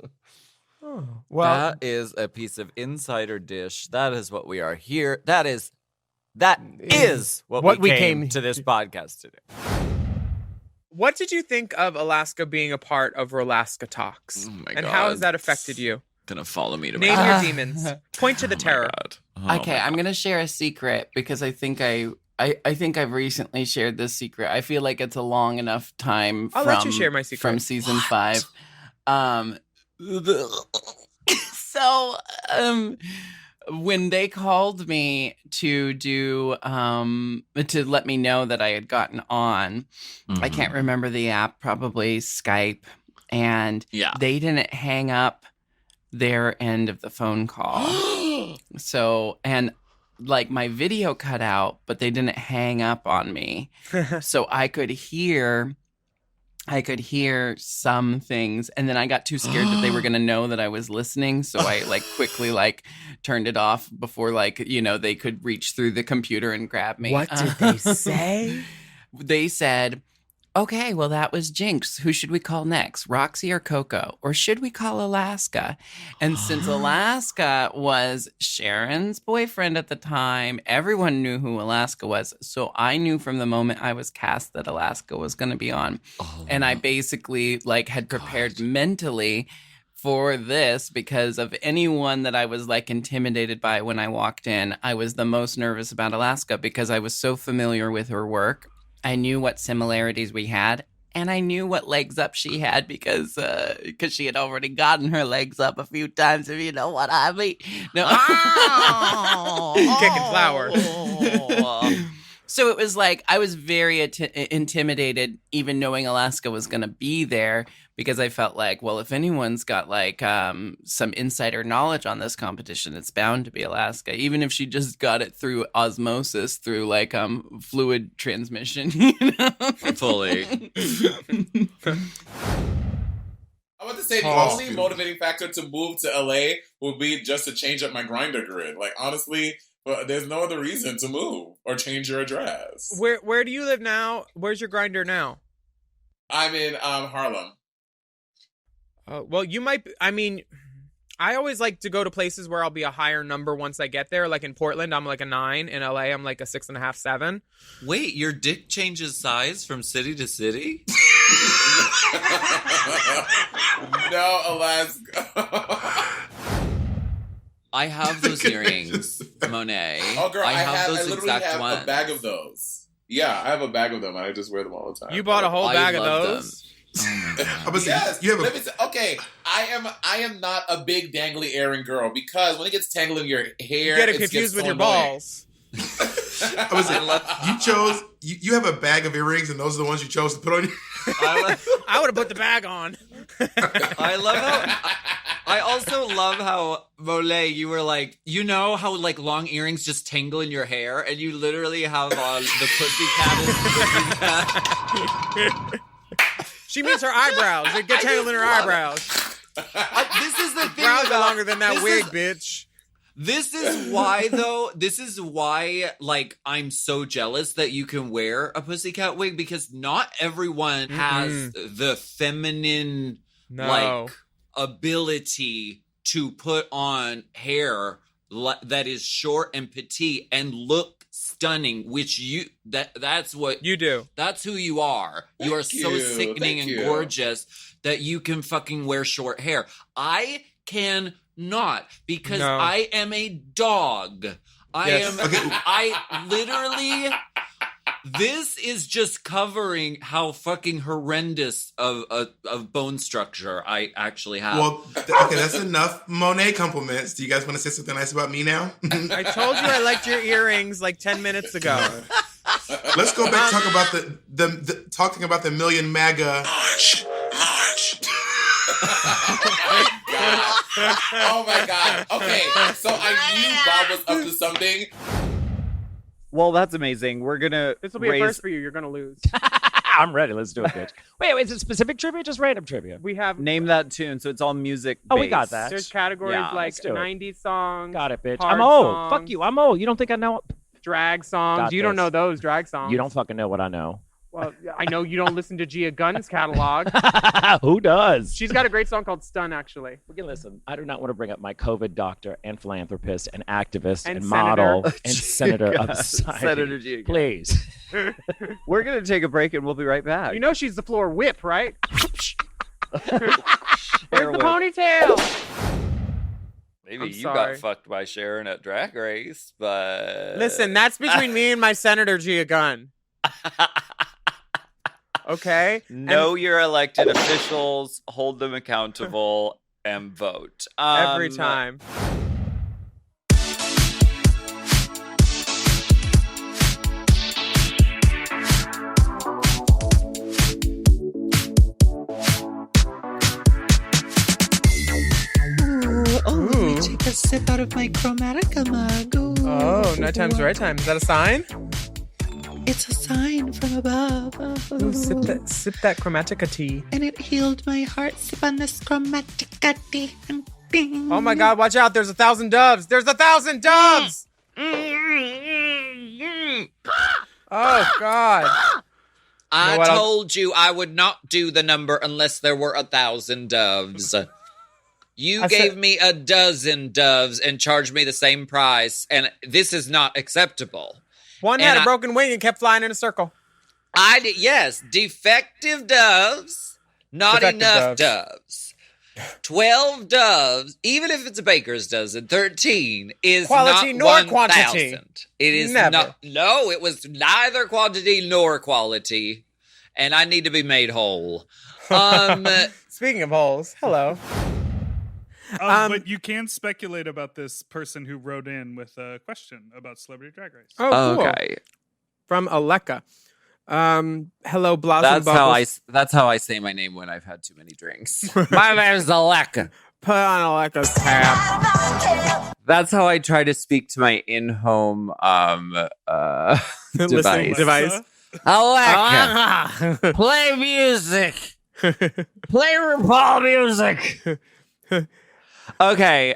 Well, that is a piece of insider dish. That is what we are here. That is what we came to this podcast today. What did you think of Alaska being a part of Rolaska Talks? Oh my and God. how has that affected you? Gonna follow me to Name your demons. Point to the terror. Okay, I'm gonna share a secret because I think I've recently shared this secret. I feel like it's a long enough time. I'll let you share my secret. From season 5. When they called me to do to let me know that I had gotten on, I can't remember the app, probably Skype, and they didn't hang up their end of the phone call. So, and like my video cut out, but they didn't hang up on me. So I could hear some things, and then I got too scared that they were going to know that I was listening, so I quickly turned it off before they could reach through the computer and grab me. What did they say? They said, "Okay, well that was Jinx. Who should we call next? Roxy or Coco? Or should we call Alaska?" And since Alaska was Sharon's boyfriend at the time, everyone knew who Alaska was. So I knew from the moment I was cast that Alaska was going to be on. And I basically had prepared mentally for this because of anyone that I was intimidated by when I walked in. I was the most nervous about Alaska because I was so familiar with her work. I knew what similarities we had, and I knew what legs up she had because she had already gotten her legs up a few times, if you know what I mean. No. Kicking flour. So it was I was very intimidated even knowing Alaska was going to be there because I felt well, if anyone's got some insider knowledge on this competition, it's bound to be Alaska, even if she just got it through osmosis, through fluid transmission. Fully. I want to say the only motivating factor to move to LA would be just to change up my Grindr grid. Honestly, but there's no other reason to move or change your address. Where do you live now? Where's your Grindr now? I'm in Harlem. Well, you might. I always like to go to places where I'll be a higher number once I get there. Like in Portland, I'm a 9. In LA, I'm a 6.5, 7. Wait, your dick changes size from city to city? No, Alaska. I have those earrings, Monet. Oh, girl, I literally have a bag of those. Yeah, I have a bag of them, and I just wear them all the time. You bought a whole bag of those? Them. Oh my God. Yes. Let me say, okay, I am not a big dangly earring girl because when it gets tangled in your hair, you get it confused with your balls. You have a bag of earrings, and those are the ones you chose to put on. I would have put the bag on. I love how. I also love how, Molay, you were like, you know how like long earrings just tangle in your hair, and you literally have the pussycat. She means her eyebrows. It gets tangled in her eyebrows. This is the thing. Brows are longer than that wig, bitch. This is why, though. This is why, like, I'm so jealous that you can wear a pussycat wig, because not everyone has the feminine, like, ability to put on hair that is short and petite and look stunning. Which that's what you do. That's who you are. You are so sickening and gorgeous that you can fucking wear short hair. I can not, because I am a dog. I literally, this is just covering how fucking horrendous of bone structure I actually have. Well, okay, that's enough Monet compliments. Do you guys want to say something nice about me now? I told you I liked your earrings like 10 minutes ago. Let's go back talking about the million MAGA. March. Oh my god. Okay, so I knew Bob was up to something. Well, that's amazing. We're gonna. This will be a first for you. You're gonna lose. I'm ready. Let's do it, bitch. Wait, is it specific trivia or just random trivia? We have name that tune, so it's all music. Oh, we got that. There's categories like 90s songs. Got it, bitch. Hard I'm old. songs, Fuck you. I'm old. You don't think I know? Drag songs. Got You don't this. know those drag songs. You don't fucking know what I know. Well, I know you don't listen to Gia Gunn's catalog. Who does? She's got a great song called Stun, actually. We can listen. I do not want to bring up my COVID doctor and philanthropist and activist and, And model senator. and senator of the society. Senator Gia Gunn. Please. We're gonna take a break and we'll be right back. You know she's the floor whip, right? Where's the whip. ponytail? Maybe I'm you sorry. got fucked by Sharon at Drag Race, but Listen, that's between me and my Senator Gia Gunn. Okay? know your elected officials, hold them accountable, and vote. Every time. Let me take a sip out of my Chromatica mug. Ooh. Oh, nighttime's the right time. Is that a sign? It's a sign from above. Ooh, sip that Chromatica tea. And it healed my heart. Sip on this Chromatica tea. Ding. Oh my God, watch out. There's 1,000 doves. There's 1,000 doves. Oh God. I told you I would not do the number unless there were 1,000 doves. You gave me a dozen doves and charged me the same price, and this is not acceptable. One had a broken wing and kept flying in a circle. Yes, defective doves, not Defective enough doves. 12 doves, even if it's a baker's dozen, 13 is Quality not nor 1,000. quantity. It is Never. not. No, it was neither quantity nor quality, and I need to be made whole. Speaking of holes, hello. But you can speculate about this person who wrote in with a question about Celebrity Drag Race. Oh, cool. Okay. From Aleka. Hello, Blossom Bubbles. That's how I say my name when I've had too many drinks. My name's Aleka. Put on Aleka's cap. That's how I try to speak to my in-home Listening device. Aleka, play music. Play RuPaul music. Okay,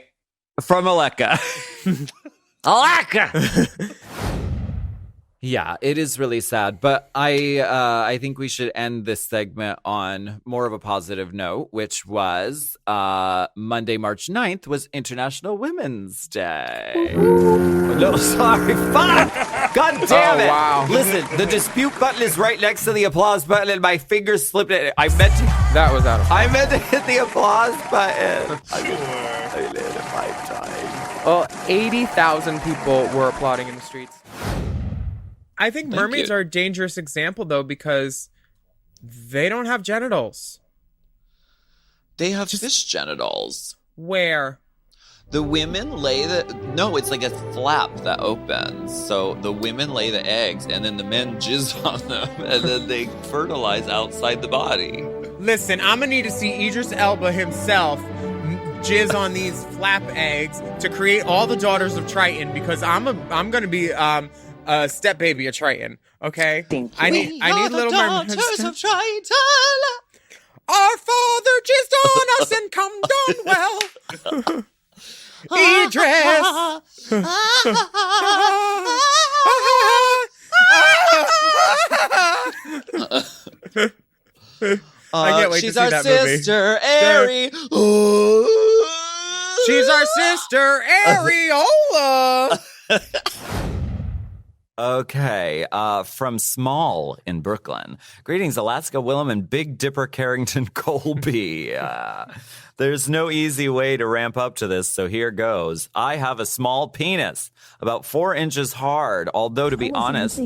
from Aleka. Aleka. Yeah, it is really sad, but I think we should end this segment on more of a positive note, which was Monday, March 9th was International Women's Day. No, sorry, fuck! God damn it! Wow. Listen, the dispute button is right next to the applause button, and my fingers slipped it. I meant to hit the applause button. I hit it 5 times. Well, 80,000 people were applauding in the streets. I think mermaids are a dangerous example, though, because they don't have genitals. They have fish genitals. Where? The women lay no, it's like a flap that opens. So the women lay the eggs, and then the men jizz on them, and then they fertilize outside the body. Listen, I'm gonna need to see Idris Elba himself jizz on these flap eggs to create all the daughters of Triton, because I'm gonna be a step baby of Triton. Okay, I need Little Mermaid. Daughters of Triton. Our father jizzed on us and come done well. Idris. I can't wait to she's see our that movie. sister, Ari. She's our sister, Areola. Okay, from Small in Brooklyn. Greetings, Alaska, Willam, and Big Dipper Carrington Colby. There's no easy way to ramp up to this, so here goes. I have a small penis, about 4 inches hard, although to be honest,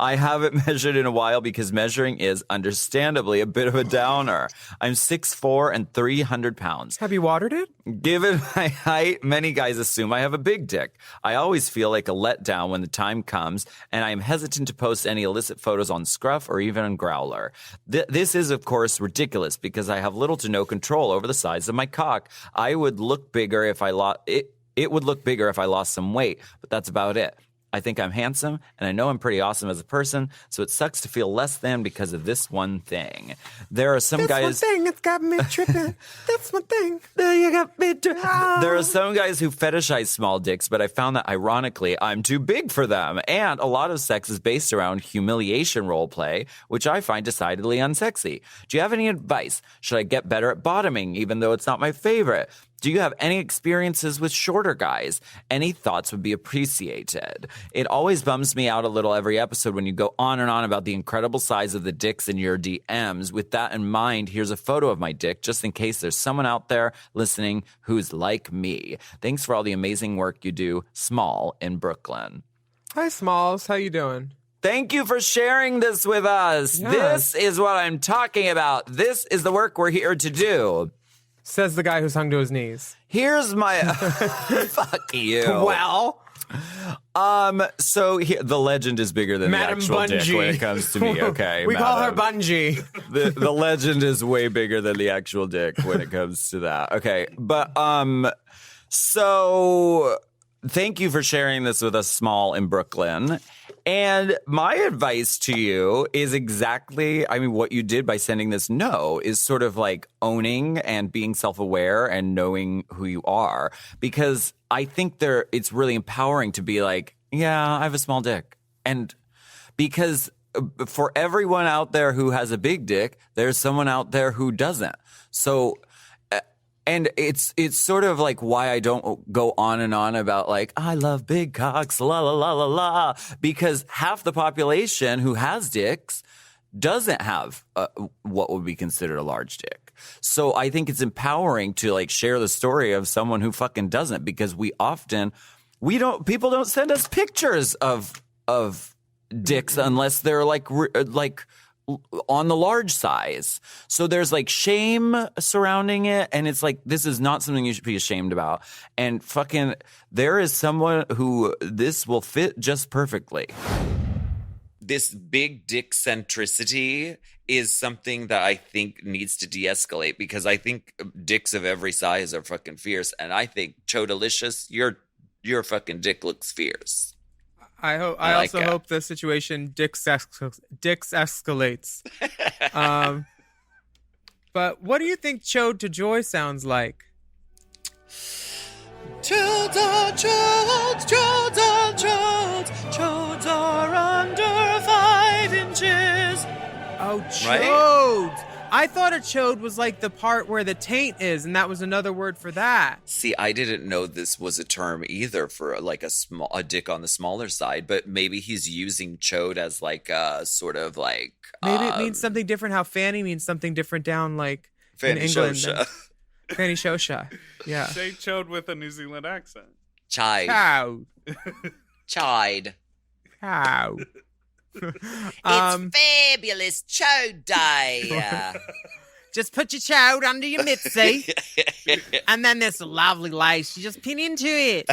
I haven't measured in a while because measuring is understandably a bit of a downer. I'm 6'4" and 300 pounds. Have you watered it? Given my height, many guys assume I have a big dick. I always feel like a letdown when the time comes, and I am hesitant to post any illicit photos on Scruff or even on Growler. This is, of course, ridiculous because I have little to no control over the size of my cock. I would look bigger if I lost it. It would look bigger if I lost some weight, but that's about it. I think I'm handsome, and I know I'm pretty awesome as a person, so it sucks to feel less than because of this one thing. There are some guys... That's one thing that's got me tripping. That's one thing. You got me tripping. There are some guys who fetishize small dicks, but I found that, ironically, I'm too big for them. And a lot of sex is based around humiliation role play, which I find decidedly unsexy. Do you have any advice? Should I get better at bottoming, even though it's not my favorite? Do you have any experiences with shorter guys? Any thoughts would be appreciated. It always bums me out a little every episode when you go on and on about the incredible size of the dicks in your DMs. With that in mind, here's a photo of my dick, just in case there's someone out there listening who's like me. Thanks for all the amazing work you do. Small in Brooklyn. Hi, Smalls. How you doing? Thank you for sharing this with us. Yeah. This is what I'm talking about. This is the work we're here to do. Says the guy who's hung to his knees. Here's my... Fuck you. Well... So here, the legend is bigger than Madam the actual Bungie. dick when it comes to me, okay? We call her Madam. Bungie. The legend is way bigger than the actual dick when it comes to that. Okay, but so thank you for sharing this with us, Small in Brooklyn. And my advice to you is exactly, I mean, what you did by sending this no is sort of like owning and being self-aware and knowing who you are. Because I think it's really empowering to be like, yeah, I have a small dick. And because for everyone out there who has a big dick, there's someone out there who doesn't. So... And it's sort of like why I don't go on and on about like, I love big cocks, la, la, la, la, la. Because half the population who has dicks doesn't have what would be considered a large dick. So I think it's empowering to like share the story of someone who fucking doesn't, because people don't send us pictures of dicks unless they're like on the large size. So there's like shame surrounding it. And it's like, this is not something you should be ashamed about. And fucking, there is someone who this will fit just perfectly. This big dick centricity is something that I think needs to de-escalate, because I think dicks of every size are fucking fierce. And I think, Chodalicious, your fucking dick looks fierce. I also hope the situation dicks escalates. But what do you think Chode to Joy sounds like? Chodes are under 5 inches. Oh, Chode. Right? I thought a chode was like the part where the taint is, and that was another word for that. See, I didn't know this was a term either for like a dick on the smaller side, but maybe he's using chode as like a sort of like... Maybe it means something different, how fanny means something different down like Fanny in England. Shosha. Fanny Shosha, yeah. Say chode with a New Zealand accent. Chide. Cow. Chide. Cow. It's fabulous chode day. Just put your chode under your mitzi, and then this lovely lace. You just pin into it.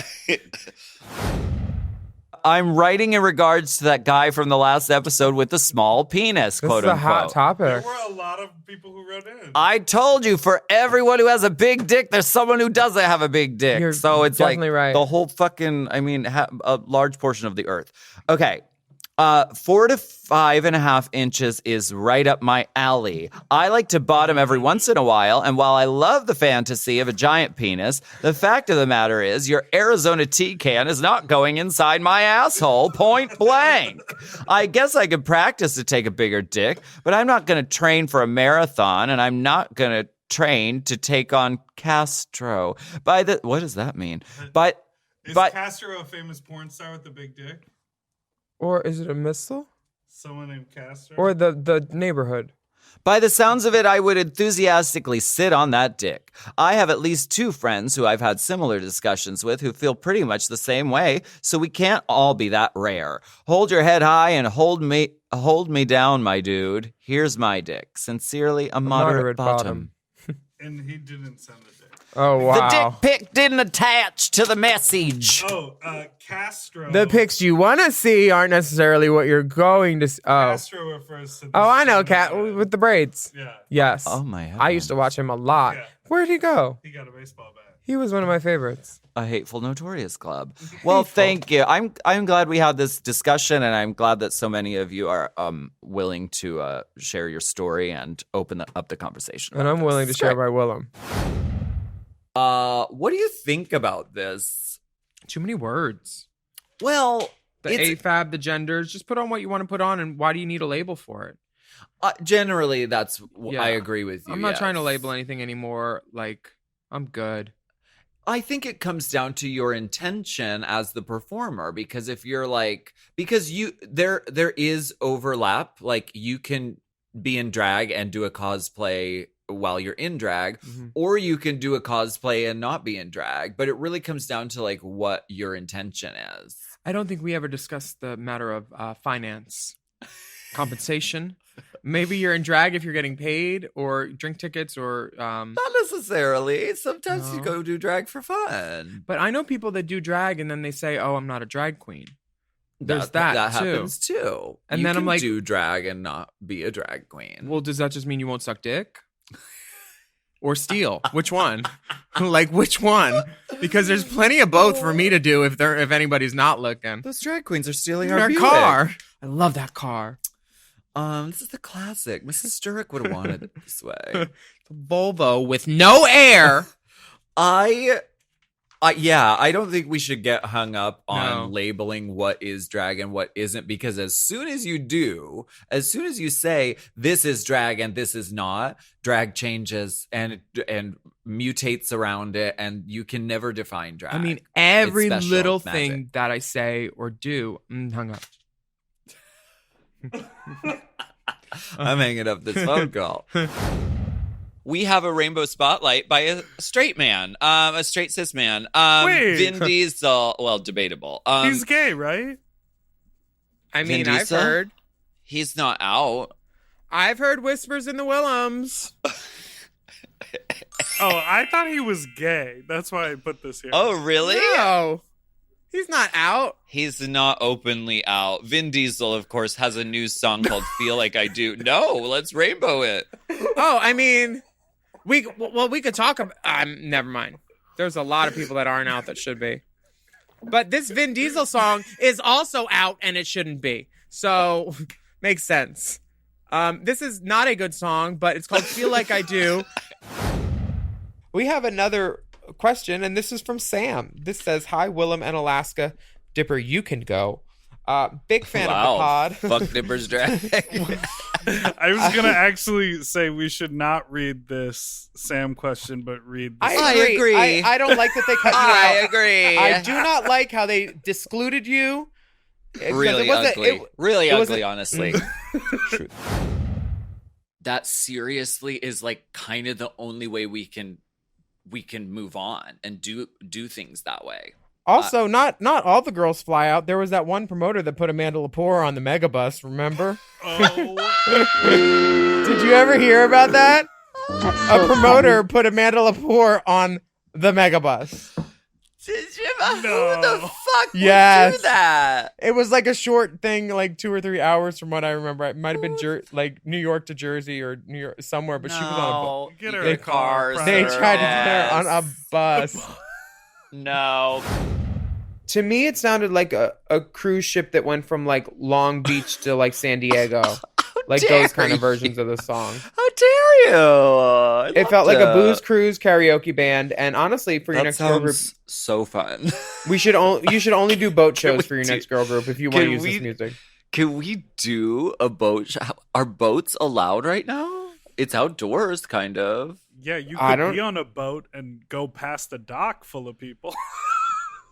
I'm writing in regards to that guy from the last episode with the small penis, This quote is a unquote. hot topic. There were a lot of people who wrote in. I told you, for everyone who has a big dick, there's someone who doesn't have a big dick. You're so it's like definitely right. the whole fucking, a large portion of the earth. Okay. 4 to 5.5 inches is right up my alley. I like to bottom every once in a while, and while I love the fantasy of a giant penis, the fact of the matter is your Arizona tea can is not going inside my asshole, point blank. I guess I could practice to take a bigger dick, but I'm not going to train for a marathon, and I'm not going to train to take on Castro. What does that mean? Is Castro a famous porn star with a big dick? Or is it a missile? Someone named Castro? Or the neighborhood? By the sounds of it, I would enthusiastically sit on that dick. I have at least 2 friends who I've had similar discussions with who feel pretty much the same way, so we can't all be that rare. Hold your head high and hold me down, my dude. Here's my dick. Sincerely, a moderate bottom. And he didn't send the dick. Oh, wow. The dick pic didn't attach to the message. Oh, Castro. The pics you want to see aren't necessarily what you're going to see. Oh. Castro refers to. Oh, I know, Cat with the braids. Yeah. Yes. Oh my I used to watch him a lot. Yeah. Where'd he go? He got a baseball bat. He was one of my favorites. A Hateful Notorious Club. Well, thank you. I'm glad we had this discussion, and I'm glad that so many of you are willing to share your story and open up the conversation. And I'm willing to share my Willam. What do you think about this? Too many words. Well, the AFAB, the genders, just put on what you want to put on, and why do you need a label for it? Generally, I agree with you. I'm not trying to label anything anymore. Like, I'm good. I think it comes down to your intention as the performer, because if you're there is overlap. Like, you can be in drag and do a cosplay while you're in drag, or you can do a cosplay and not be in drag, but it really comes down to like what your intention is. I don't think we ever discussed the matter of finance, compensation. Maybe you're in drag if you're getting paid, or drink tickets, or not necessarily. Sometimes you go do drag for fun. But I know people that do drag and then they say, "Oh, I'm not a drag queen." There's that too. Happens too. And you then can I'm like, do drag and not be a drag queen. Well, does that just mean you won't suck dick? Or steal? Which one? Like, which one? Because there's plenty of both for me to do if anybody's not looking. Those drag queens are stealing our Buick. car. I love that car. This is the classic. Mrs. Sturrock would have wanted it this way. The Volvo with no air. I don't think we should get hung up on labeling what is drag and what isn't, because as soon as you say this is drag and this is not, drag changes and mutates around it, and you can never define drag. I mean, every little thing that I say or do, hung up. I'm hanging up this phone call. We have a rainbow spotlight by a straight man, a straight cis man. Wait. Vin Diesel, well, debatable. He's gay, right? I mean, Vin I've Diesel? heard. He's not out. I've heard whispers in the Willams. Oh, I thought he was gay. That's why I put this here. Oh, really? No. He's not out. He's not openly out. Vin Diesel, of course, has a new song called Feel Like I Do. No, let's rainbow it. Oh, I mean, we could talk about... never mind. There's a lot of people that aren't out that should be. But this Vin Diesel song is also out, and it shouldn't be. So, makes sense. This is not a good song, but it's called Feel Like I Do. We have another question, and this is from Sam. This says, "Hi, Willam and Alaska. Dipper, you can go. Big fan of the pod." Fuck Dipper's drag. I was going to actually say we should not read this Sam question, but read this. I agree. I don't like that they cut you out. I agree. I do not like how they discluded you. Really ugly. Really ugly, honestly. Truth. That seriously is like kind of the only way we can move on and do things that way. Also, not all the girls fly out. There was that one promoter that put Amanda Lepore on the megabus, remember? Oh. Did you ever hear about that? That's A so promoter put Amanda Lepore on the megabus. Who the fuck would Yes. do that? It was like a short thing, like 2 or 3 hours from what I remember. It might have been like New York to Jersey or New York somewhere, but she was on a bus. Get her in a car. They tried to get her on a bus. No. To me, it sounded like a cruise ship that went from like Long Beach to like San Diego. Like those kind of versions of the song. How dare you? It felt like a booze cruise karaoke band, and honestly, for your That next girl group, sounds so fun. you should only do boat shows for your next girl group if you want to use this music. Can we do a boat show? Are boats allowed right now? It's outdoors, kind of. Yeah, you could be on a boat and go past a dock full of people.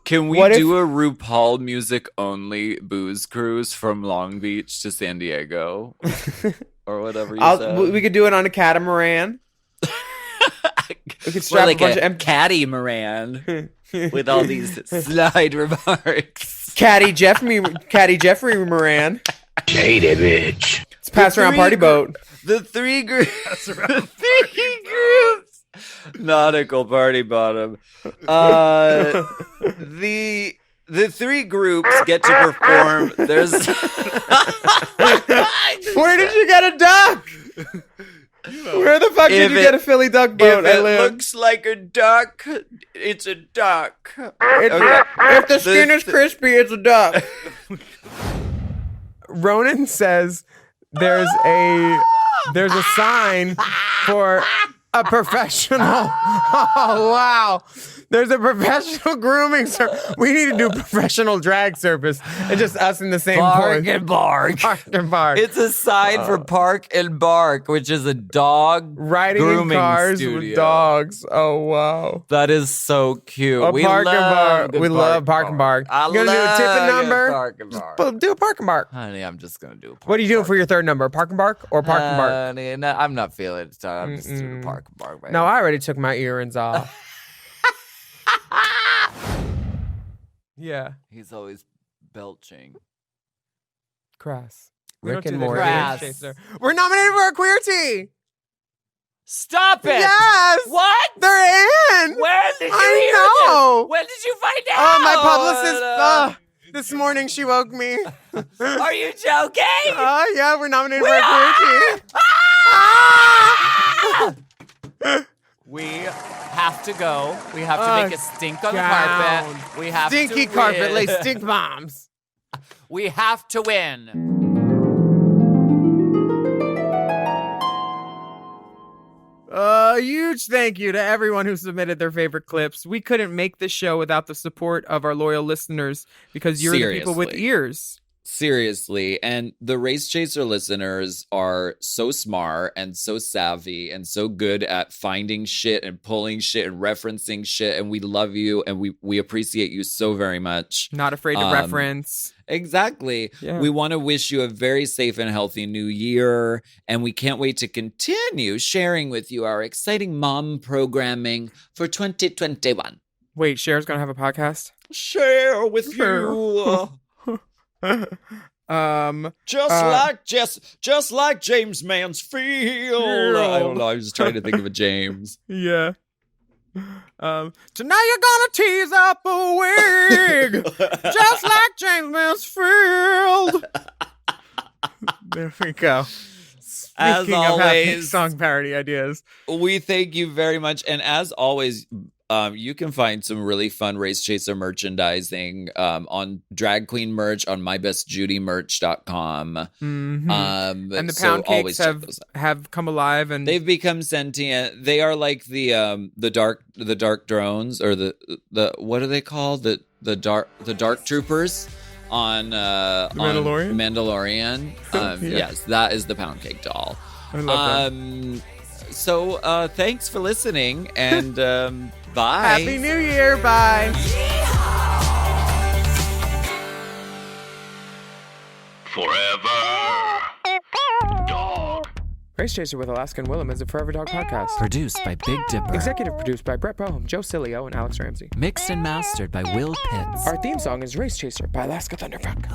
Can we do a RuPaul music only booze cruise from Long Beach to San Diego? Or whatever you said. We could do it on a catamaran. We could strap like a bunch a of catamaran with all these slide remarks. Caddy Jeffrey Moran. Shady bitch. It's pass around party boat. The 3 groups. The 3 groups. Nautical party bottom. The 3 groups get to perform. There's Where did you get a duck? Where the fuck did you get a Philly duck boat? If it looks like a duck, it's a duck. If the skin is crispy, it's a duck. Ronan says there's a sign for a professional. Oh wow. There's a professional grooming service. We need to do professional drag service. It's just us in the same Park point. and bark. Park and bark. It's a sign for Park and Bark, which is a dog riding grooming in cars studio. with dogs. Oh wow. That is so cute. Park and bark. We love Park and Bark. I You gonna do a tipping number? Park and Bark. Do a Park and Bark. Honey, I'm just gonna do a Park. What are you doing for your third number? Park and Bark or Park and Bark? Honey, no, I'm not feeling it, so I'm just doing Park and Bark. Baby. No, I already took my earrings off. Yeah. He's always belching. Crass. Rick and Morty. Morty. We're nominated for a queer tea. Stop it! Yes. What? They're in. When did you I hear know. this? When did you find out? Oh, my publicist. This morning she woke me. Are you joking? Oh, yeah, we're nominated for a queer tea. We have to go. We have to make a stink on the down. carpet. We have Stinky to carpet, win. lay stink bombs. We have to win. A huge thank you to everyone who submitted their favorite clips. We couldn't make this show without the support of our loyal listeners because you're the people with ears. Seriously. And the Race Chaser listeners are so smart and so savvy and so good at finding shit and pulling shit and referencing shit. And we love you and we appreciate you so very much. Not afraid to reference. Exactly. Yeah. We want to wish you a very safe and healthy new year. And we can't wait to continue sharing with you our exciting mom programming for 2021. Wait, Cher's going to have a podcast? Share with you. Just like James Mansfield. I don't know. I was trying to think of a James. Yeah. Tonight you're gonna tease up a wig, just like James Mansfield. There we go. As Speaking of having always, song parody ideas, we thank you very much. And as always, you can find some really fun Race Chaser merchandising on Drag Queen merch on mybestjudymerch.com. Mm-hmm. And the so pound always cakes check those out. have come alive, and They've become sentient. They are like the dark drones, or the what are they called? The dark troopers on Mandalorian. Yeah. Yes, that is the pound cake doll. I love that. So thanks for listening, and bye. Happy New Year! Bye. Forever. Dog. Race Chaser with Alaska and Willam is a Forever Dog podcast. Produced by Big Dipper. Executive produced by Brett Boehm, Joe Cilio, and Alex Ramsey. Mixed and mastered by Will Pitts. Our theme song is Race Chaser by Alaska Thunderfuck.